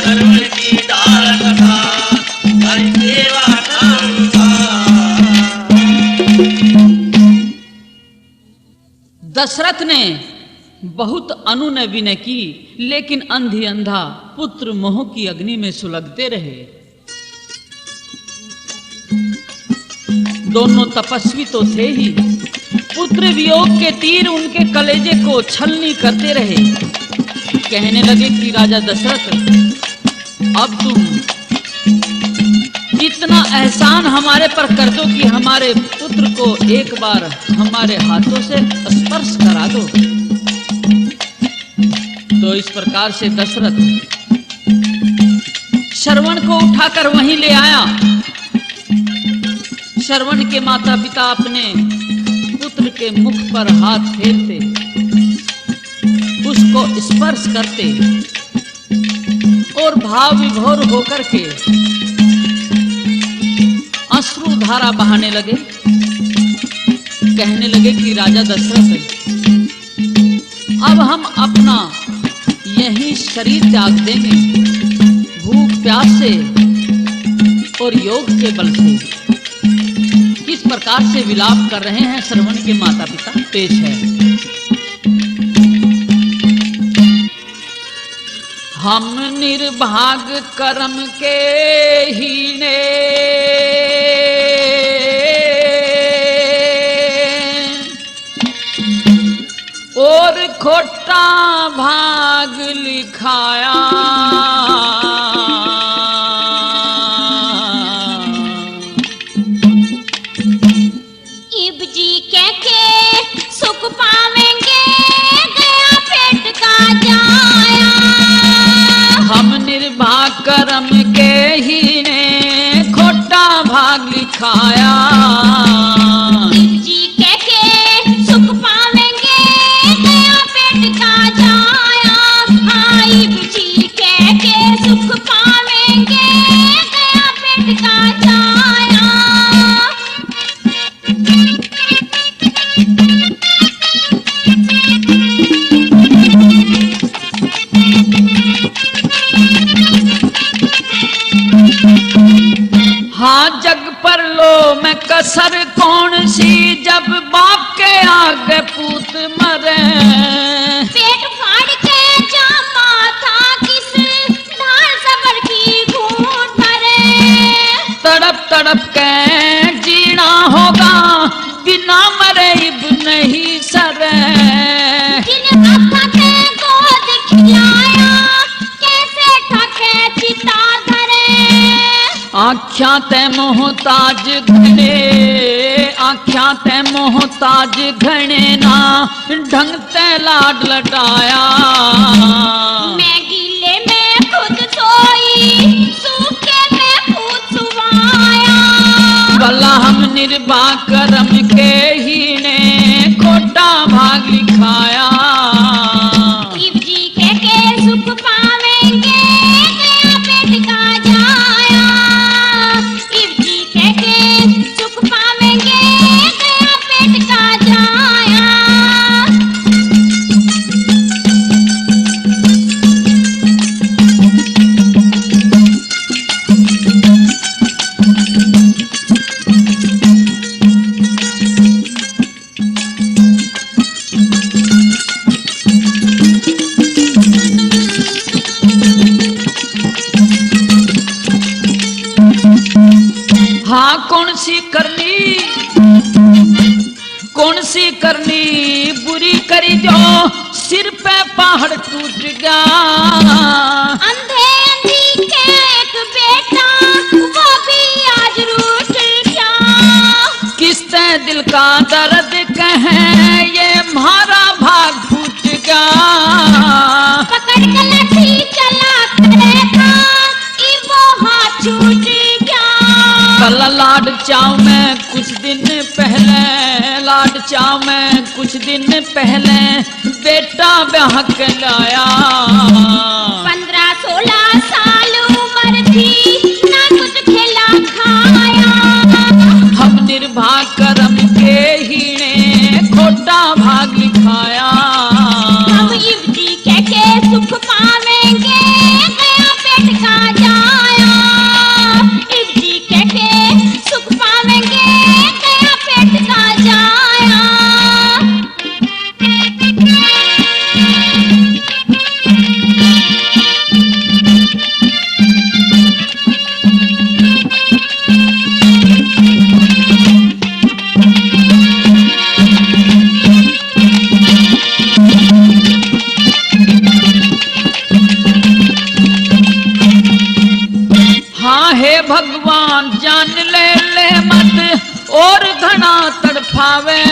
सरवण की ढाल सदा हरि सेवा ढाऊंगा दशरथ ने बहुत अनुनय विनय की लेकिन अंधी अंधा पुत्र मोह की अग्नि में सुलगते रहे। दोनों तपस्वी तो थे ही, पुत्र वियोग के तीर उनके कलेजे को छलनी करते रहे। कहने लगे कि राजा दशरथ, अब तुम इतना एहसान हमारे पर कर दो कि हमारे पुत्र को एक बार हमारे हाथों से स्पर्श करा दो। तो इस प्रकार से दशरथ श्रवण को उठाकर वहीं ले आया। श्रवण के माता पिता अपने पुत्र के मुख पर हाथ फेरते, उसको स्पर्श करते और भाव विभोर होकर के अश्रु धारा बहाने लगे। कहने लगे कि राजा दशरथ, अब हम अपना यही शरीर त्याग देंगे, भूख प्यास से और योग के बल से। किस प्रकार से विलाप कर रहे हैं श्रवण के माता पिता, पेश है। हम निर्भाग कर्म के हीने, और खोटा भाग लिखाया। इब जी कह के सुख पावेंगे, गया पेट का जाया। हम निर्भाग कर्म के हीने, खोटा भाग लिखाया। इब जी कह के सुख पावेंगे, गया पेट का जाया। हाँ, इब जी कह के सुख पावेंगे, गया पेट का जाया। हाँ, जग पर लो मैं कसर कौन सी, जब बाप के आगे पूत मरे। पेट फाड़ के जामा था किस ढाल सबर की घूंट भरे। तड़प तड़प के जीना होगा, बिना मरे इब नहीं सरे। जिन आँखा के गोद खिलाया, कैसे ठाके चिता धरे। आख्या ते मोहताज घने, आख्या ते मोहताज घने ना, ढंग ते लाड लटाया। मैं गीले में खुद सोई, सूखे में खुद सुवाया। भला हम निर्वाह कर्म के हीने, खोटा भाग लिखाया। शिव जी के सुख पावेंगे, गया पेट का जाया। शिव जी के सुख पावेंगे, गया पेट का जाया। हाँ, कौन सी करनी बुरी करी, जो सिर पे पहाड़ टूट गया। अंधे अंधी के एक बेटा, वो भी आज रूठ गया। किसते दिल का दर्द कहे, ये म्हारा भाग फूट गया। पकड़ के लाठी चला करे था, कि वो हाथ छूट गया। कल लाड चाव में कुछ दिन पहले, लाड चाव में कुछ दिन पहले, बेटा ब्याह के लाया। 15-16 साल उम्र थी, ना कुछ खेला खाया। हम निर्वाह कर्म के हीने, खोटा भाग लिखाया। हम शिव जी के सुख पावेंगे, गया पेट का जाया। शिव जी के सुख पावेंगे, गया पेट का जाया। हाँ, हे भगवान जान ले ले मत, और घना तड़फावे।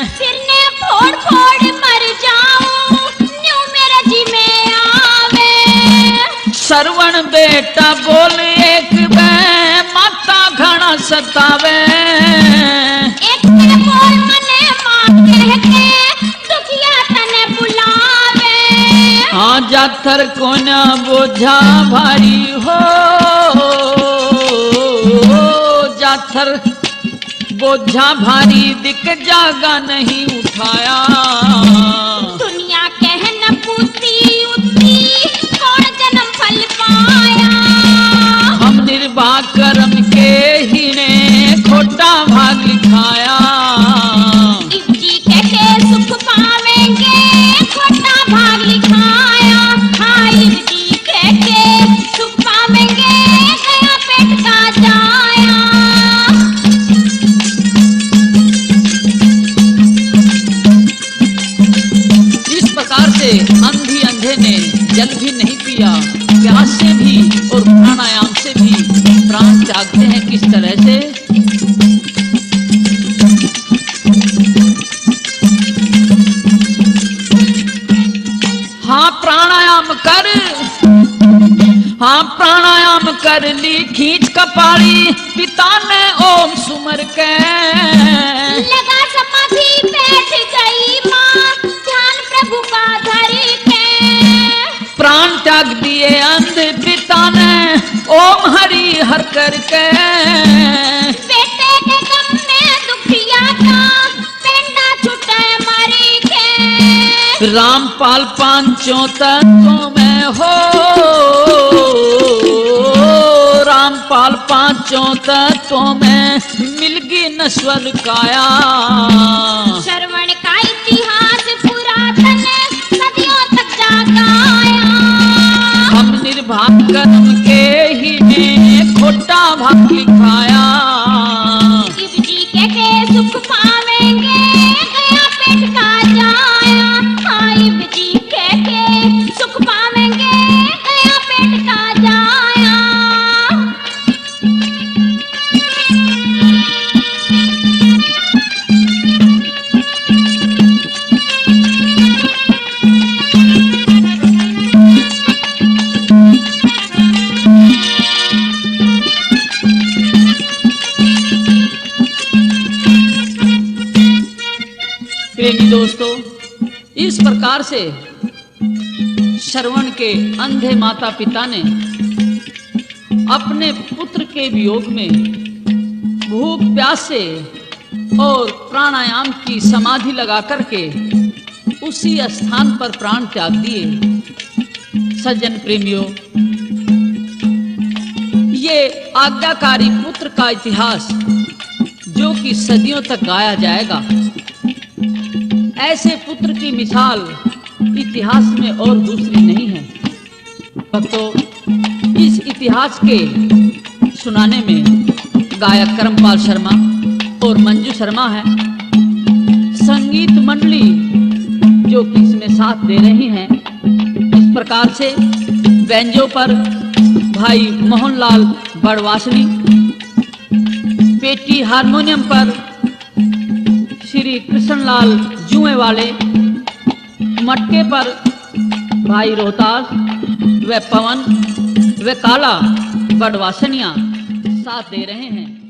सिर ने फोड़ फोड़ मर जाऊं, न्यू मेरा जी में आवे। श्रवण बेटा बोल एक बे, माता घना सतावे। एक तेरे बोल मने मां कह के, दुखिया तने बुलावे। हाँ, जाथर को न बोझा भारी हो, जाथर बोझा भारी दिख जागा नहीं उठाया। से अंधी अंधे ने जल भी नहीं पिया, प्यास से भी और प्राणायाम से भी प्राण त्यागते हैं। किस तरह से? हाँ प्राणायाम कर ली खींच कपाड़ी, पिता ने ओम सुमर के लगा समाधि बैठ गई माँ, ध्यान प्रभु का धर के। प्राण त्याग दिए अंध पिता ने ओम हरि हर करके। बेटे के गम में दुखिया था, पेंडा छुटे मरी के। रामपाल पांचों तत्वों में हो, रामपाल पांचों तत्वों में मिलगी नस्वर काया। श्रवण का इतिहास पुरातन सदियों तक जागा आया। हम निर्भाग कर्म के ही में खोटा भाग लिखाया। शिव जी के सुख पावेंगे, गया पेट का जाया। हाँ शिव जी के सुख पावेंगे, गया पेट का जाया। प्रेमी दोस्तों, इस प्रकार से श्रवण के अंधे माता पिता ने अपने पुत्र के वियोग में भूख प्यास से और प्राणायाम की समाधि लगा करके उसी स्थान पर प्राण त्याग दिए। सज्जन प्रेमियों, ये आज्ञाकारी पुत्र का इतिहास जो कि सदियों तक गाया जाएगा, ऐसे पुत्र की मिसाल इतिहास में और दूसरी नहीं है। भक्तों, इस इतिहास के सुनाने में गायक करमपाल शर्मा और मंजू शर्मा है। संगीत मंडली जो कि इसमें साथ दे रही हैं। इस प्रकार से बैंजो पर भाई मोहनलाल बड़वासनी, पेटी हारमोनियम पर श्री कृष्णलाल जुए वाले, मटके पर भाई रोहतास व पवन व काला बड़वासनिया साथ दे रहे हैं।